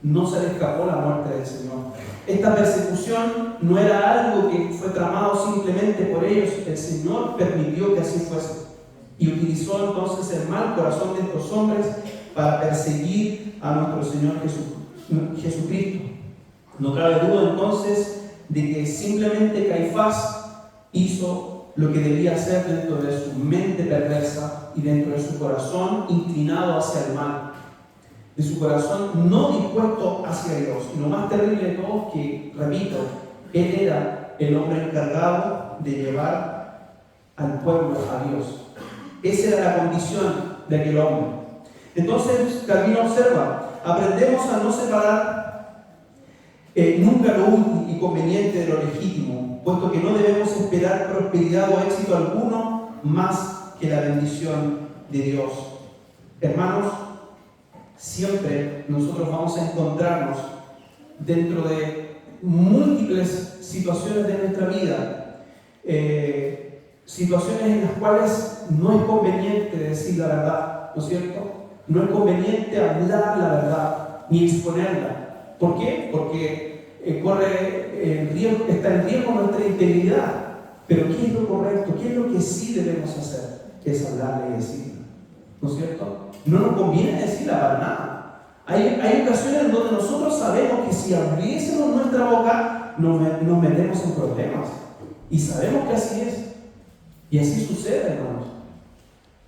No se le escapó la muerte del Señor. Esta persecución no era algo que fue tramado simplemente por ellos. El Señor permitió que así fuese y utilizó entonces el mal corazón de estos hombres para perseguir a nuestro Señor Jesucristo. No cabe duda entonces de que simplemente Caifás hizo lo que debía hacer dentro de su mente perversa y dentro de su corazón inclinado hacia el mal, de su corazón no dispuesto hacia Dios. Y lo más terrible de todo es que, repito, él era el hombre encargado de llevar al pueblo a Dios. Esa era la condición de aquel hombre. Entonces, Calvino observa, aprendemos a no separar nunca lo útil y conveniente de lo legítimo, puesto que no debemos esperar prosperidad o éxito alguno más que la bendición de Dios. Hermanos, siempre nosotros vamos a encontrarnos dentro de múltiples situaciones de nuestra vida, situaciones en las cuales no es conveniente decir la verdad, ¿no es cierto? No es conveniente hablar la verdad ni exponerla. ¿Por qué? Porque está en riesgo nuestra integridad. Pero ¿qué es lo correcto? ¿Qué es lo que sí debemos hacer? Es hablarla y decirla, ¿no es cierto? No nos conviene decirla para nada. Hay ocasiones en donde nosotros sabemos que si abriésemos nuestra boca nos metemos en problemas. Y sabemos que así es. Y así sucede, hermanos.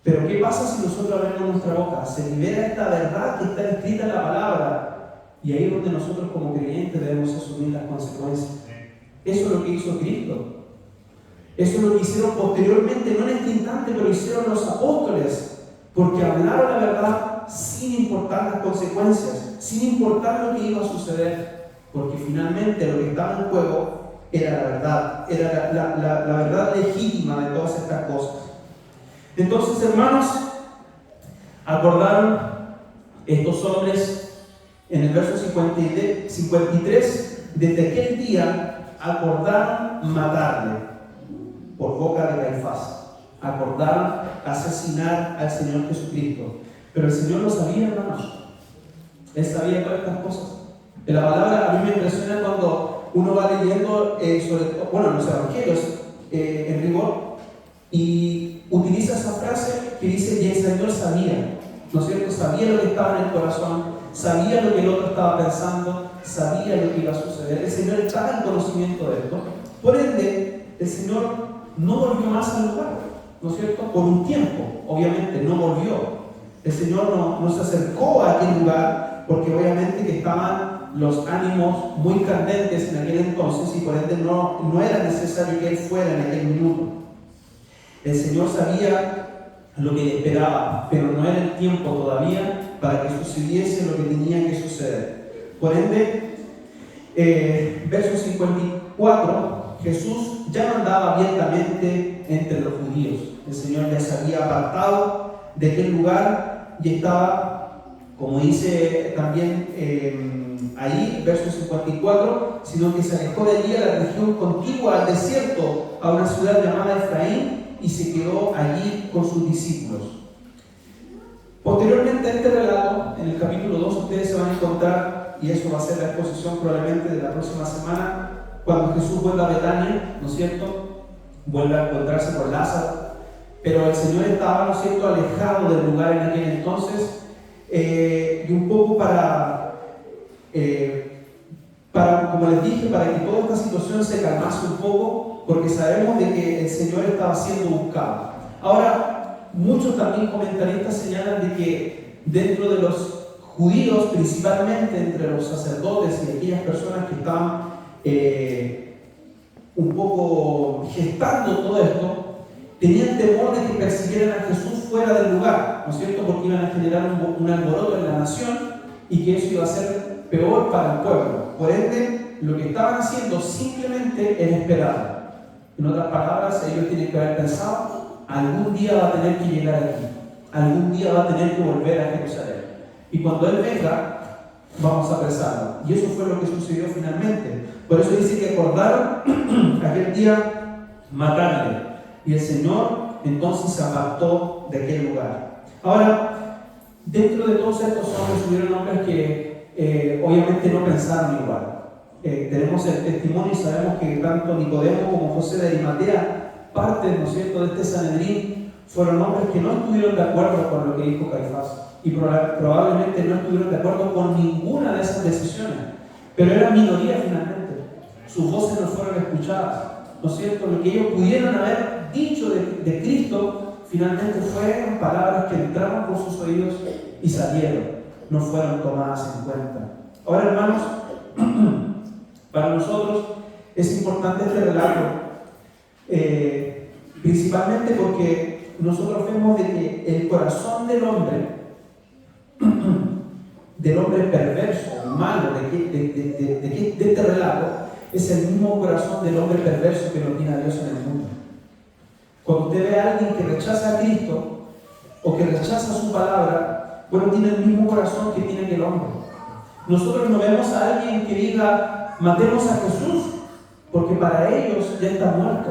Pero ¿qué pasa si nosotros abrimos nuestra boca? Se libera esta verdad que está escrita en la palabra. Y ahí es donde nosotros como creyentes debemos asumir las consecuencias. Eso es lo que hizo Cristo. Eso es lo que hicieron posteriormente, no en este instante, pero hicieron los apóstoles. Porque hablaron la verdad sin importar las consecuencias, sin importar lo que iba a suceder. Porque finalmente lo que estaba en juego era la verdad, era la verdad legítima de todas estas cosas. Entonces, hermanos, acordaron estos hombres en el verso 53, desde aquel día acordaron matarle por boca de Caifás. Acordaron asesinar al Señor Jesucristo. Pero el Señor lo sabía, hermanos. Él sabía todas estas cosas. En la palabra a mí me impresiona cuando uno va leyendo los evangelios en rigor y utiliza esa frase que dice: y el Señor sabía, ¿no es cierto? Sabía lo que estaba en el corazón, sabía lo que el otro estaba pensando, sabía lo que iba a suceder. El Señor estaba en conocimiento de esto. Por ende, el Señor no volvió más al lugar, ¿no es cierto? Por un tiempo, obviamente, no volvió. El Señor no se acercó a aquel lugar porque obviamente que estaban los ánimos muy candentes en aquel entonces y por ende no era necesario que Él fuera en aquel minuto. El Señor sabía lo que le esperaba, pero no era el tiempo todavía para que sucediese lo que tenía que suceder. Por ende, verso 54, Jesús ya no andaba abiertamente entre los judíos. El Señor ya se había apartado de aquel lugar y estaba, como dice también ahí, verso 54, sino que se alejó de allí a la región contigua al desierto, a una ciudad llamada Efraín, y se quedó allí con sus discípulos. Posteriormente a este relato, en el capítulo 2, ustedes se van a encontrar, y eso va a ser la exposición probablemente de la próxima semana, cuando Jesús vuelva a Betania, ¿no es cierto? Vuelve a encontrarse con Lázaro, pero el Señor estaba, ¿no es cierto?, alejado del lugar en aquel entonces, y un poco para, como les dije, para que toda esta situación se calmase un poco, porque sabemos de que el Señor estaba siendo buscado. Ahora, muchos también comentaristas señalan de que dentro de los judíos, principalmente entre los sacerdotes y aquellas personas que estaban un poco gestando todo esto, tenían temor de que persiguieran a Jesús fuera del lugar, ¿no es cierto? Porque iban a generar un alboroto en la nación y que eso iba a ser peor para el pueblo. Por ende, lo que estaban haciendo simplemente era esperar. En otras palabras, ellos tienen que haber pensado: algún día va a tener que llegar aquí, algún día va a tener que volver a Jerusalén. Y cuando Él venga, vamos a apresarlo. Y eso fue lo que sucedió finalmente. Por eso dice que acordaron aquel día matarle. Y el Señor entonces se apartó de aquel lugar. Ahora, dentro de todos estos hombres hubieron hombres que obviamente no pensaron igual. Tenemos el testimonio y sabemos que tanto Nicodemo como José de Arimatea, parte, ¿no es cierto?, de este Sanedrín, fueron hombres que no estuvieron de acuerdo con lo que dijo Caifás y probablemente no estuvieron de acuerdo con ninguna de esas decisiones, pero eran minoría finalmente. sus voces no fueron escuchadas, ¿no es cierto? Lo que ellos pudieran haber dicho de Cristo, finalmente fueron palabras que entraron por sus oídos y salieron, no fueron tomadas en cuenta. Ahora, hermanos, para nosotros es importante este relato, principalmente porque nosotros vemos de que el corazón del hombre perverso, malo, de este relato, es el mismo corazón del hombre perverso que no tiene a Dios en el mundo. Cuando usted ve a alguien que rechaza a Cristo o que rechaza su palabra, bueno, tiene el mismo corazón que tiene el hombre. Nosotros no vemos a alguien que diga, matemos a Jesús, porque para ellos ya está muerto,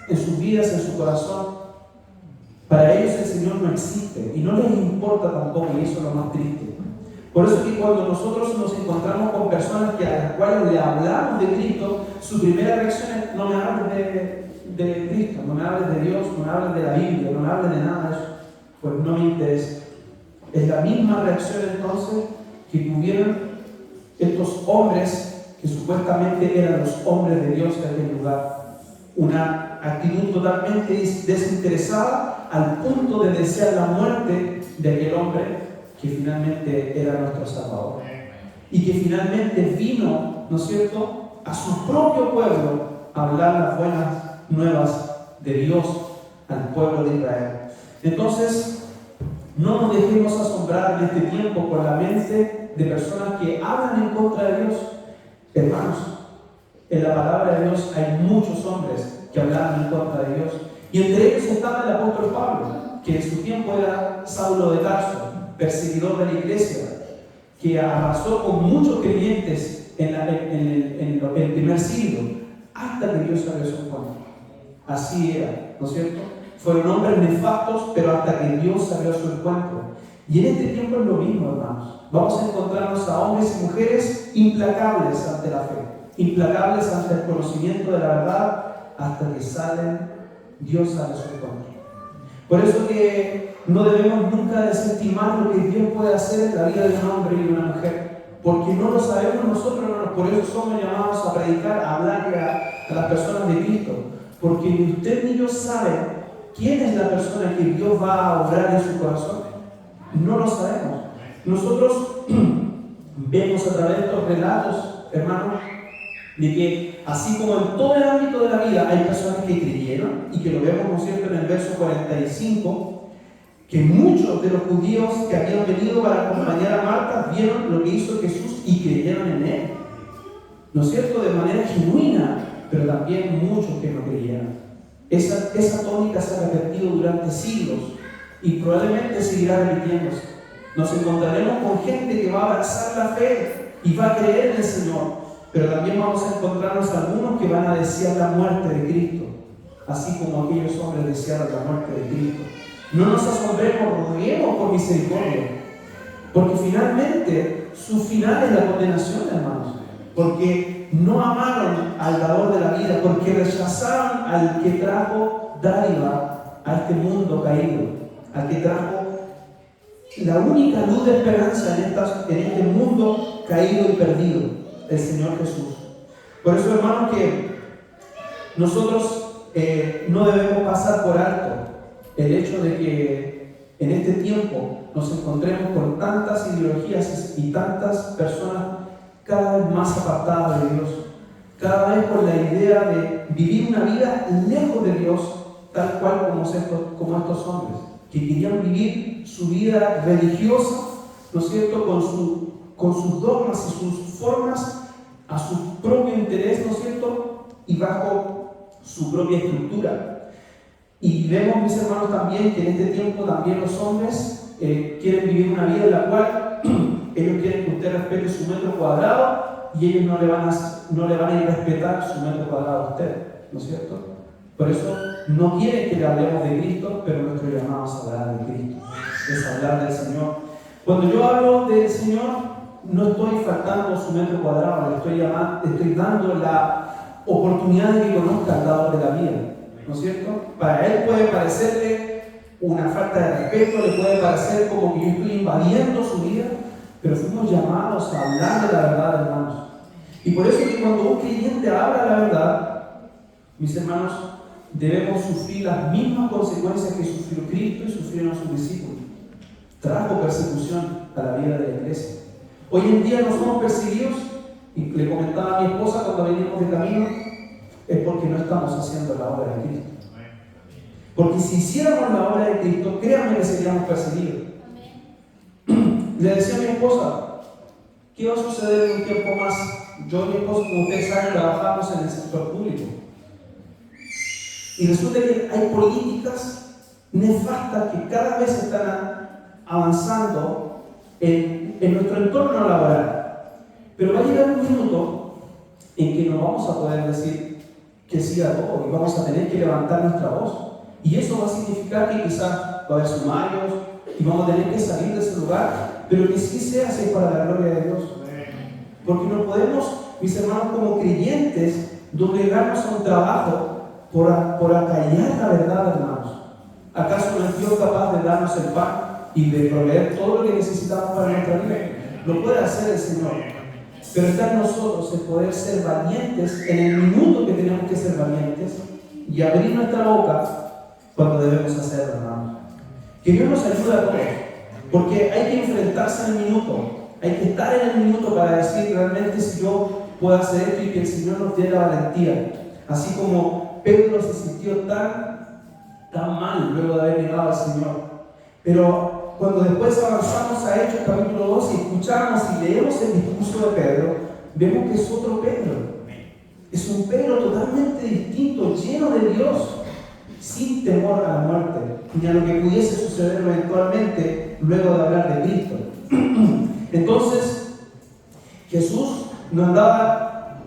en sus vidas, en su corazón. Para ellos el Señor no existe y no les importa tampoco, y eso es lo más triste. Por eso que cuando nosotros nos encontramos con personas a las cuales le hablamos de Cristo, su primera reacción es: no me hables de Cristo, no me hables de Dios, no me hables de la Biblia, no me hables de nada de eso, pues no me interesa. Es la misma reacción entonces que tuvieron estos hombres que supuestamente eran los hombres de Dios de aquel lugar. Una actitud totalmente desinteresada al punto de desear la muerte de aquel hombre que finalmente era nuestro Salvador y que finalmente vino, ¿no es cierto?, a su propio pueblo a hablar las buenas nuevas de Dios al pueblo de Israel. Entonces, no nos dejemos asombrar en este tiempo por la mente de personas que hablan en contra de Dios. Hermanos, en la palabra de Dios hay muchos hombres que hablaban en contra de Dios, y entre ellos estaba el apóstol Pablo, que en su tiempo era Saulo de Tarso, perseguidor de la iglesia, que arrasó con muchos creyentes en el primer siglo, hasta que Dios abrió su encuentro. Así era, ¿no es cierto? Fueron hombres nefastos, pero hasta que Dios abrió su encuentro. Y en este tiempo es lo mismo, hermanos. Vamos a encontrarnos a hombres y mujeres implacables ante la fe, implacables ante el conocimiento de la verdad, hasta que Dios sale a su encuentro. Por eso que no debemos nunca desestimar lo que Dios puede hacer en la vida de un hombre y de una mujer, porque no lo sabemos nosotros, hermanos. Por eso somos llamados a predicar, a hablar a las personas de Cristo, porque ni usted ni yo saben quién es la persona que Dios va a obrar en su corazón. No lo sabemos. Nosotros vemos a través de estos relatos, hermanos, de que así como en todo el ámbito de la vida hay personas que creyeron, y que lo vemos, ¿no es cierto?, en el verso 45, que muchos de los judíos que habían venido para acompañar a Marta vieron lo que hizo Jesús y creyeron en Él, ¿no es cierto?, de manera genuina, pero también muchos que no creyeron. Esa tónica se ha repetido durante siglos y probablemente seguirá repitiéndose. Nos encontraremos con gente que va a abrazar la fe y va a creer en el Señor, pero también vamos a encontrarnos algunos que van a desear la muerte de Cristo, así como aquellos hombres desearon la muerte de Cristo. No nos asombremos, roguemos por misericordia, porque finalmente su final es la condenación, hermanos, porque no amaron al dador de la vida, porque rechazaron al que trajo dádiva a este mundo caído, al que trajo la única luz de esperanza en este mundo caído y perdido, el Señor Jesús. Por eso, hermanos, que nosotros no debemos pasar por alto el hecho de que en este tiempo nos encontremos con tantas ideologías y tantas personas cada vez más apartadas de Dios, cada vez con la idea de vivir una vida lejos de Dios, tal cual como estos hombres, que querían vivir su vida religiosa, ¿no es cierto?, con sus dogmas y sus formas a su propio interés, ¿no es cierto?, y bajo su propia estructura. Y vemos, mis hermanos, también que en este tiempo también los hombres quieren vivir una vida en la cual ellos quieren que usted respete su metro cuadrado y ellos no le van a ir a respetar su metro cuadrado a usted, ¿no es cierto? Por eso no quieren que le hablemos de Cristo, pero nuestro llamado es hablar de Cristo, es hablar del Señor. Cuando yo hablo del Señor, no estoy faltando su metro cuadrado, le estoy dando la oportunidad de que conozca al dador de la vida, ¿no es cierto? Para él puede parecerle una falta de respeto, le puede parecer como que yo estoy invadiendo su vida, pero fuimos llamados a hablar de la verdad, hermanos. Y por eso que cuando un creyente habla la verdad, mis hermanos, debemos sufrir las mismas consecuencias que sufrió Cristo y sufrieron sus discípulos. Trajo persecución a la vida de la iglesia. Hoy en día no somos perseguidos, y le comentaba a mi esposa cuando veníamos de camino, es porque no estamos haciendo la obra de Cristo. Porque si hiciéramos la obra de Cristo, créanme que seríamos perseguidos. Le decía a mi esposa, ¿qué va a suceder en un tiempo más? Yo y mi esposa, como ustedes saben, trabajamos en el sector público. Y resulta que hay políticas nefastas que cada vez están avanzando en nuestro entorno laboral. Pero va a llegar un minuto en que no vamos a poder decir que sí a todo y vamos a tener que levantar nuestra voz. Y eso va a significar que quizás va a haber sumarios y vamos a tener que salir de ese lugar, pero que sí sea así para la gloria de Dios. Porque no podemos, mis hermanos, como creyentes, doblegarnos a un trabajo por acallar la verdad, hermanos. ¿Acaso no es Dios capaz de darnos el pan y de proveer todo lo que necesitamos para nuestra vida? Lo puede hacer el Señor. Pero está en nosotros el poder ser valientes en el minuto que tenemos que ser valientes y abrir nuestra boca cuando debemos hacerlo, hermanos. Que Dios nos ayude a todos, porque hay que enfrentarse en el minuto. Hay que estar en el minuto para decir realmente si yo puedo hacer esto y que el Señor nos dé la valentía. Así como Pedro se sintió tan mal luego de haber negado al Señor. Pero cuando después avanzamos a Hechos capítulo 2 y escuchamos y leemos el discurso de Pedro, vemos que es otro Pedro. Es un Pedro totalmente distinto, lleno de Dios, sin temor a la muerte, ni a lo que pudiese suceder eventualmente luego de hablar de Cristo. Entonces, Jesús no andaba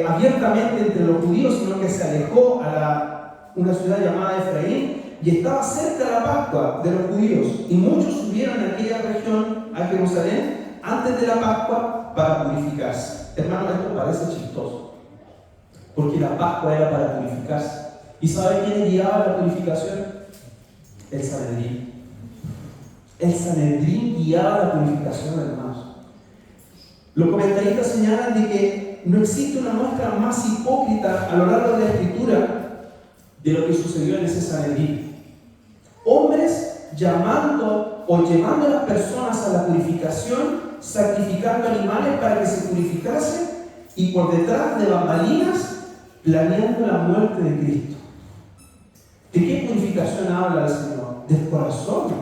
abiertamente entre los judíos, sino que se alejó a una ciudad llamada Efraín y estaba cerca de la Pascua de los judíos. Y muchos subieron a aquella región, a Jerusalén, antes de la Pascua para purificarse. Hermano, esto parece chistoso, porque la Pascua era para purificarse. ¿Y sabe quién guiaba la purificación? El Sanedrín. El Sanedrín guiaba la purificación, hermanos. Los comentaristas señalan de que no existe una muestra más hipócrita a lo largo de la Escritura de lo que sucedió en ese Sanedrín. Hombres llamando o llevando a las personas a la purificación, sacrificando animales para que se purificasen y por detrás de bambalinas planeando la muerte de Cristo. ¿De qué purificación habla el Señor? Del corazón,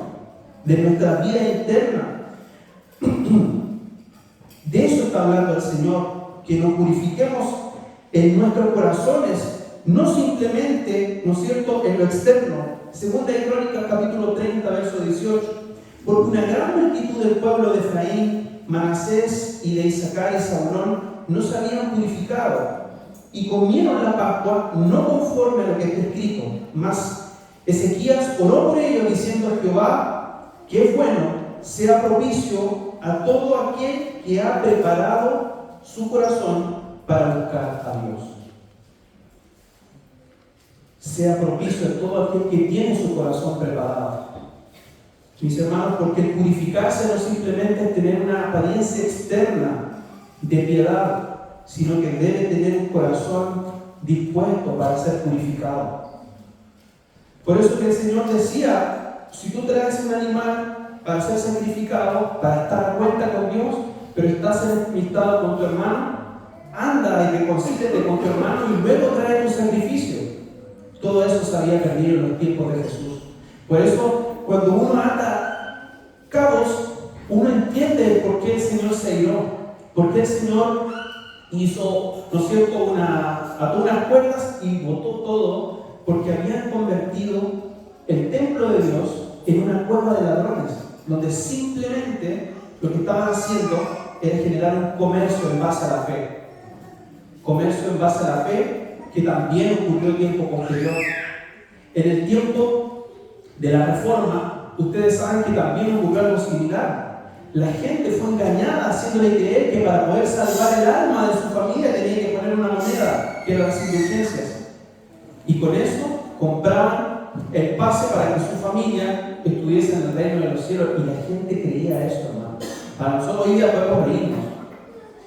de nuestra vida interna. De eso está hablando el Señor, que nos purifiquemos en nuestros corazones, no simplemente, ¿no es cierto?, en lo externo. Segunda de Crónicas, capítulo 30, verso 18. Porque una gran multitud del pueblo de Efraín, Manasés y de Isaacar y Zabulón no se habían purificado y comieron la Pascua no conforme a lo que está escrito. Mas Ezequías oró por ellos diciendo a Jehová, que es bueno, sea propicio a todo aquel que ha preparado su corazón para buscar a Dios. Sea propicio a todo aquel que tiene su corazón preparado. Mis hermanos, porque el purificarse no simplemente es tener una apariencia externa de piedad, sino que debe tener un corazón dispuesto para ser purificado. Por eso que el Señor decía, si tú traes un animal para ser sacrificado, para estar a cuenta con Dios, pero estás enemistado con tu hermano, anda y reconcíliate con tu hermano y luego trae tu sacrificio. Todo eso se había perdido en los tiempos de Jesús. Por eso, cuando uno ata cabos, uno entiende por qué el Señor se iró, por qué el Señor hizo, ¿no es cierto?, ató unas cuerdas y botó todo, porque habían convertido el templo de Dios en una cueva de ladrones, donde simplemente lo que estaban haciendo era generar un comercio en base a la fe. Comercio en base a la fe que también ocurrió tiempo posterior. En el tiempo de la Reforma, ustedes saben que también ocurrió algo similar. La gente fue engañada haciéndole creer que para poder salvar el alma de su familia tenía que poner una moneda, que eran las indulgencias. Y con eso compraban el pase para que su familia estuviese en el reino de los cielos. Y la gente creía eso, hermano. Para nosotros hoy día podemos reírnos,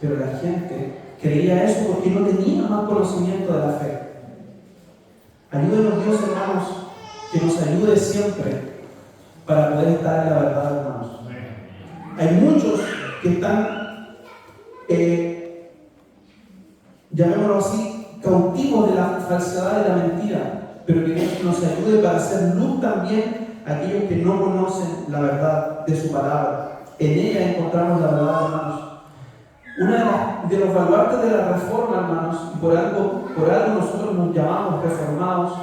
pero la gente Creía eso porque no tenía más conocimiento de la fe. Ayúdenos Dios, hermanos, que nos ayude siempre para poder estar en la verdad, hermanos. Hay muchos que están, llamémoslo así, cautivos de la falsedad y la mentira, pero que Dios nos ayude para hacer luz también a aquellos que no conocen la verdad de su palabra. En ella encontramos la verdad, hermanos. Una de los baluartes de la reforma, hermanos, y por algo nosotros nos llamamos reformados,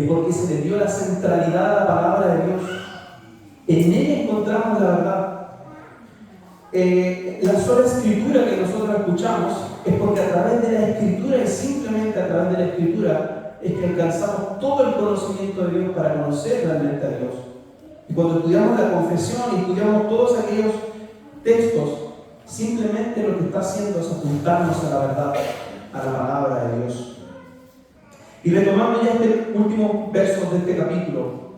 porque se le dio la centralidad a la palabra de Dios. En ella encontramos la verdad. La sola escritura que nosotros escuchamos es porque a través de la escritura y simplemente a través de la escritura es que alcanzamos todo el conocimiento de Dios para conocer realmente a Dios. Y cuando estudiamos la confesión y estudiamos todos aquellos textos, simplemente lo que está haciendo es apuntarnos a la verdad, a la palabra de Dios. Y retomando ya este último verso de este capítulo,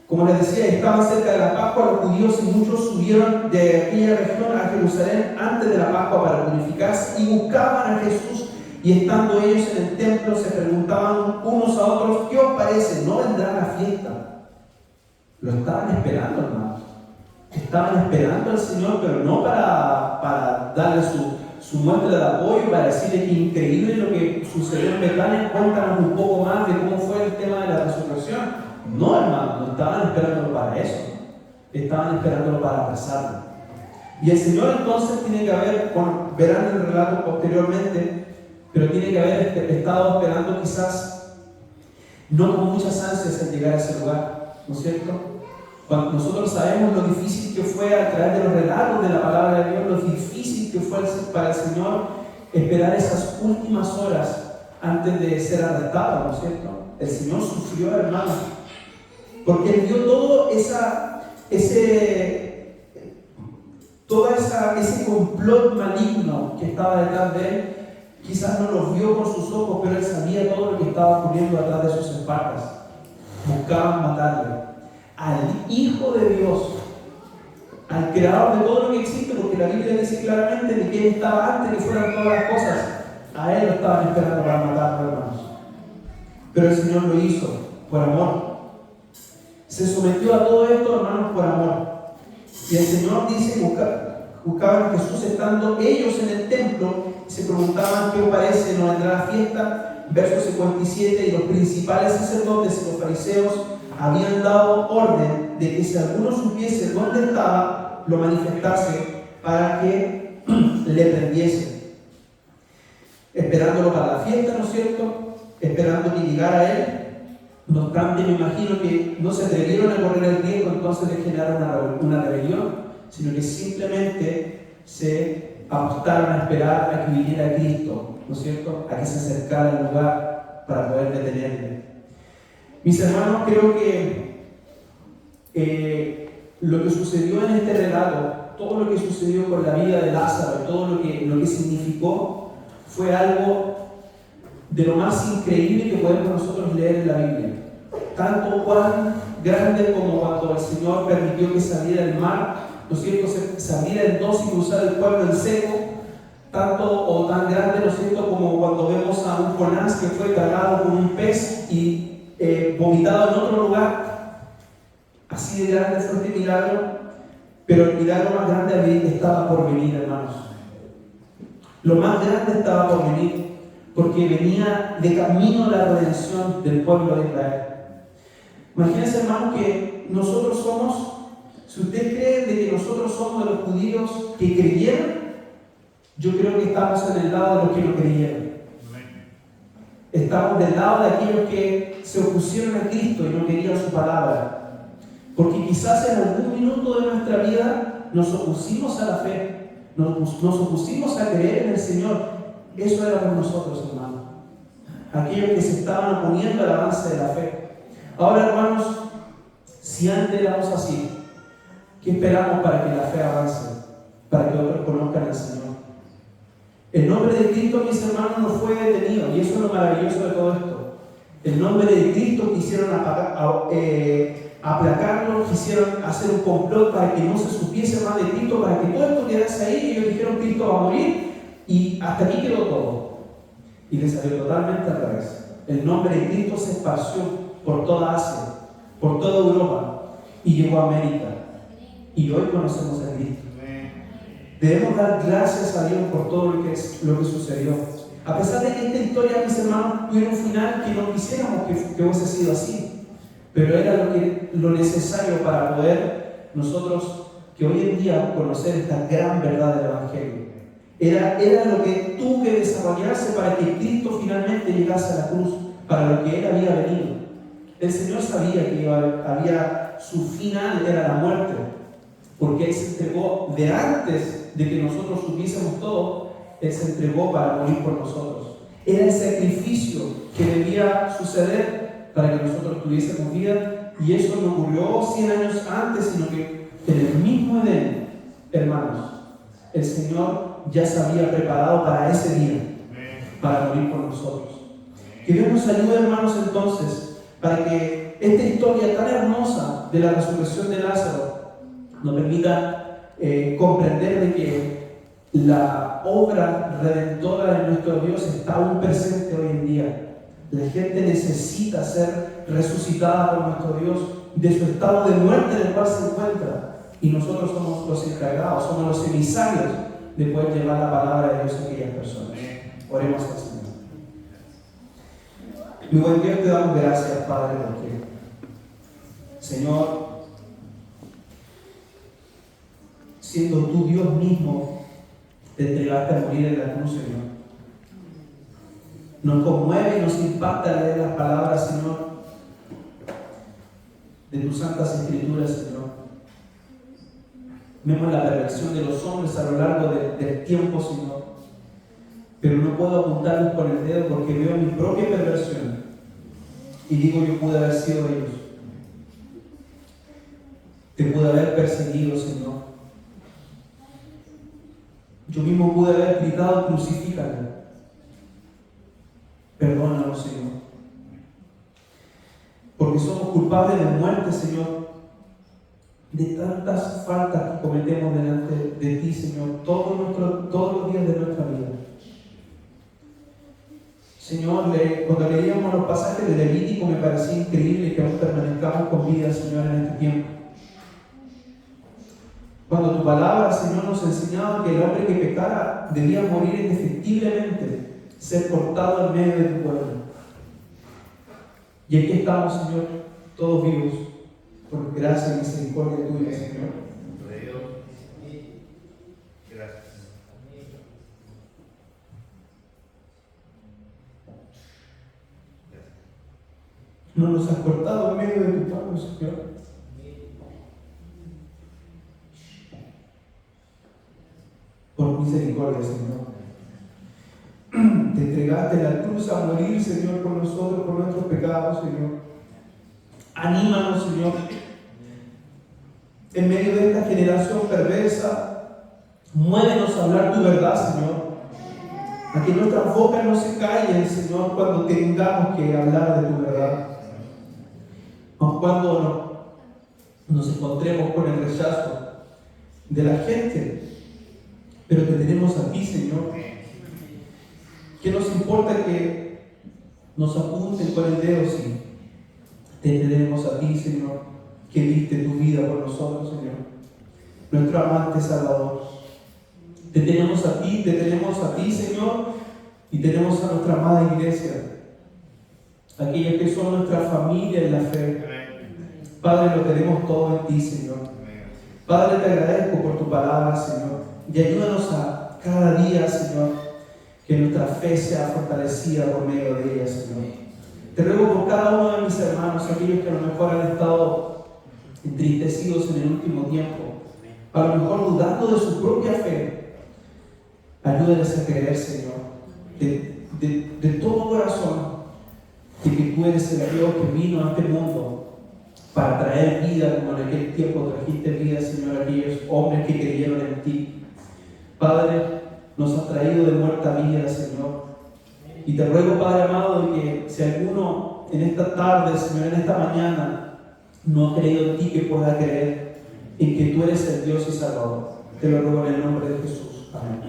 como les decía, estaba cerca de la Pascua, los judíos y muchos subieron de aquella región a Jerusalén antes de la Pascua para purificarse y buscaban a Jesús, y estando ellos en el templo se preguntaban unos a otros: ¿qué os parece? ¿No vendrá la fiesta? Lo estaban esperando, hermanos. Estaban esperando al Señor, pero no para darle su muestra de apoyo, para decirle que increíble lo que sucedió en Betania, cuéntanos un poco más de cómo fue el tema de la resurrección. No, hermano, no estaban esperándolo para eso, estaban esperándolo para apresarlo. Y el Señor entonces tiene que haber, bueno, verán el relato posteriormente, pero tiene que haber estado esperando quizás, no con muchas ansias en llegar a ese lugar, ¿no es cierto? Cuando nosotros sabemos lo difícil que fue a través de los relatos de la palabra de Dios, lo difícil que fue para el Señor esperar esas últimas horas antes de ser arrestado, ¿no es cierto? El Señor sufrió, hermano, porque Él vio todo ese complot maligno que estaba detrás de Él. Quizás no lo vio con sus ojos, pero Él sabía todo lo que estaba ocurriendo atrás de sus espaldas. Buscaban matarle al Hijo de Dios, al Creador de todo lo que existe, porque la Biblia dice claramente de que Él estaba antes que fueran todas las cosas. A Él lo estaban esperando para matarlo, hermanos. Pero el Señor lo hizo por amor. Se sometió a todo esto, hermanos, por amor. Y el Señor dice: buscaban a Jesús estando ellos en el templo, y se preguntaban: ¿qué os parece? ¿No vendrá la fiesta? Verso 57: y los principales sacerdotes y los fariseos habían dado orden de que si alguno supiese dónde estaba, lo manifestase para que le prendiesen. Esperándolo para la fiesta, ¿no es cierto? Esperando que llegara Él. No obstante, me imagino que no se atrevieron a correr el riesgo entonces de generar una rebelión, sino que simplemente se apostaron a esperar a que viniera Cristo, ¿no es cierto? A que se acercara al lugar para poder detenerle. Mis hermanos, creo que lo que sucedió en este relato, todo lo que sucedió con la vida de Lázaro, todo lo que significó, fue algo de lo más increíble que podemos nosotros leer en la Biblia. Tanto cuán grande como cuando el Señor permitió que saliera el mar, ¿no es cierto?, se abriera en dos y cruzara el pueblo en seco. Tanto o tan grande, ¿no es cierto?, como cuando vemos a un Jonás que fue tragado por un pez y vomitado en otro lugar. Así de grande fue este milagro, pero el milagro más grande estaba por venir, hermanos. Lo más grande estaba por venir, porque venía de camino la redención del pueblo de Israel. Imagínense, hermanos, que nosotros somos, si ustedes creen de que nosotros somos de los judíos que creyeron, yo creo que estamos en el lado de los que no creyeron. Estamos del lado de aquellos que se opusieron a Cristo y no querían su palabra. Porque quizás en algún minuto de nuestra vida nos opusimos a la fe, nos opusimos a creer en el Señor. Eso éramos nosotros, hermanos. Aquellos que se estaban oponiendo al avance de la fe. Ahora, hermanos, si antes éramos así, ¿qué esperamos para que la fe avance? Para que otros conozcan al Señor. El nombre de Cristo, mis hermanos, no fue detenido, y eso es lo maravilloso de todo esto. El nombre de Cristo quisieron aplacarlo, quisieron hacer un complot para que no se supiese más de Cristo, para que todo esto quedase ahí, y ellos dijeron: Cristo va a morir, y hasta aquí quedó todo. Y les salió totalmente al revés. El nombre de Cristo se esparció por toda Asia, por toda Europa, y llegó a América. Y hoy conocemos a Cristo. Debemos dar gracias a Dios por todo lo que sucedió. A pesar de que esta historia, mis hermanos, tuviera un final que no quisiéramos que hubiese sido así, pero era lo necesario para poder nosotros, que hoy en día, conocer esta gran verdad del Evangelio. Era lo que tuvo que desarrollarse para que Cristo finalmente llegase a la cruz, para lo que Él había venido. El Señor sabía que su final era la muerte, porque Él se entregó de antes de que nosotros supiésemos todo. Él se entregó para morir por nosotros. Era el sacrificio que debía suceder para que nosotros tuviésemos vida, y eso no ocurrió 100 años antes, sino que en el mismo Edén, hermanos, el Señor ya se había preparado para ese día, para morir por nosotros. Que Dios nos ayude, hermanos, entonces, para que esta historia tan hermosa de la resurrección de Lázaro nos permita comprender de que la obra redentora de nuestro Dios está aún presente hoy en día. La gente necesita ser resucitada por nuestro Dios de su estado de muerte en el cual se encuentra, y nosotros somos los encargados, somos los emisarios de poder llevar la palabra de Dios a aquellas personas. Oremos al Señor. Mi buen Dios, te damos gracias, Padre, porque, Señor, siendo tú Dios mismo, te entregaste a morir en la cruz, Señor. Nos conmueve y nos impacta leer las palabras, Señor, de tus santas escrituras, Señor. Vemos la perversión de los hombres a lo largo del tiempo, Señor. Pero no puedo apuntarlos con el dedo porque veo mi propia perversión y digo: yo pude haber sido ellos. Te pude haber perseguido, Señor. Yo mismo pude haber gritado: crucifícame. Perdónanos, Señor. Porque somos culpables de muerte, Señor, de tantas faltas que cometemos delante de ti, Señor, todos los días de nuestra vida. Señor, cuando leíamos los pasajes de Levítico, me parecía increíble que aún permanezcamos con vida, Señor, en este tiempo. Cuando tu palabra, Señor, nos enseñaba que el hombre que pecara debía morir indefectiblemente, ser cortado en medio de tu pueblo. Y aquí estamos, Señor, todos vivos, por gracia y misericordia tuya, Señor. Gracias. No nos has cortado en medio de tu pueblo, Señor. Por misericordia, Señor. Te entregaste en la cruz a morir, Señor, por nosotros, por nuestros pecados, Señor. Anímanos, Señor, en medio de esta generación perversa. Muévenos a hablar tu verdad, Señor. A que nuestras bocas no se callen, Señor, cuando tengamos que hablar de tu verdad. Aun cuando nos encontremos con el rechazo de la gente, pero te tenemos a ti, Señor. ¿Qué nos importa que nos apunten con el dedo? Sí, te tenemos a ti, Señor, que diste tu vida por nosotros, Señor, nuestro amante Salvador. Te tenemos a ti, Señor, y tenemos a nuestra amada iglesia, aquellas que son nuestra familia en la fe. Padre, lo tenemos todo en ti, Señor. Padre, te agradezco por tu palabra, Señor, y ayúdanos a cada día, Señor, que nuestra fe sea fortalecida por medio de ella, Señor. Te ruego por cada uno de mis hermanos, aquellos que a lo mejor han estado entristecidos en el último tiempo, a lo mejor dudando de su propia fe. Ayúdales a creer, Señor, de todo corazón, de que tú eres el Dios que vino a este mundo para traer vida, como en aquel tiempo trajiste vida, Señor, a aquellos hombres que creyeron en ti. Padre, nos has traído de muerte a vida, Señor. Y te ruego, Padre amado, de que si alguno en esta tarde, Señor, en esta mañana, no ha creído en ti, que pueda creer en que tú eres el Dios y Salvador. Te lo ruego en el nombre de Jesús. Amén.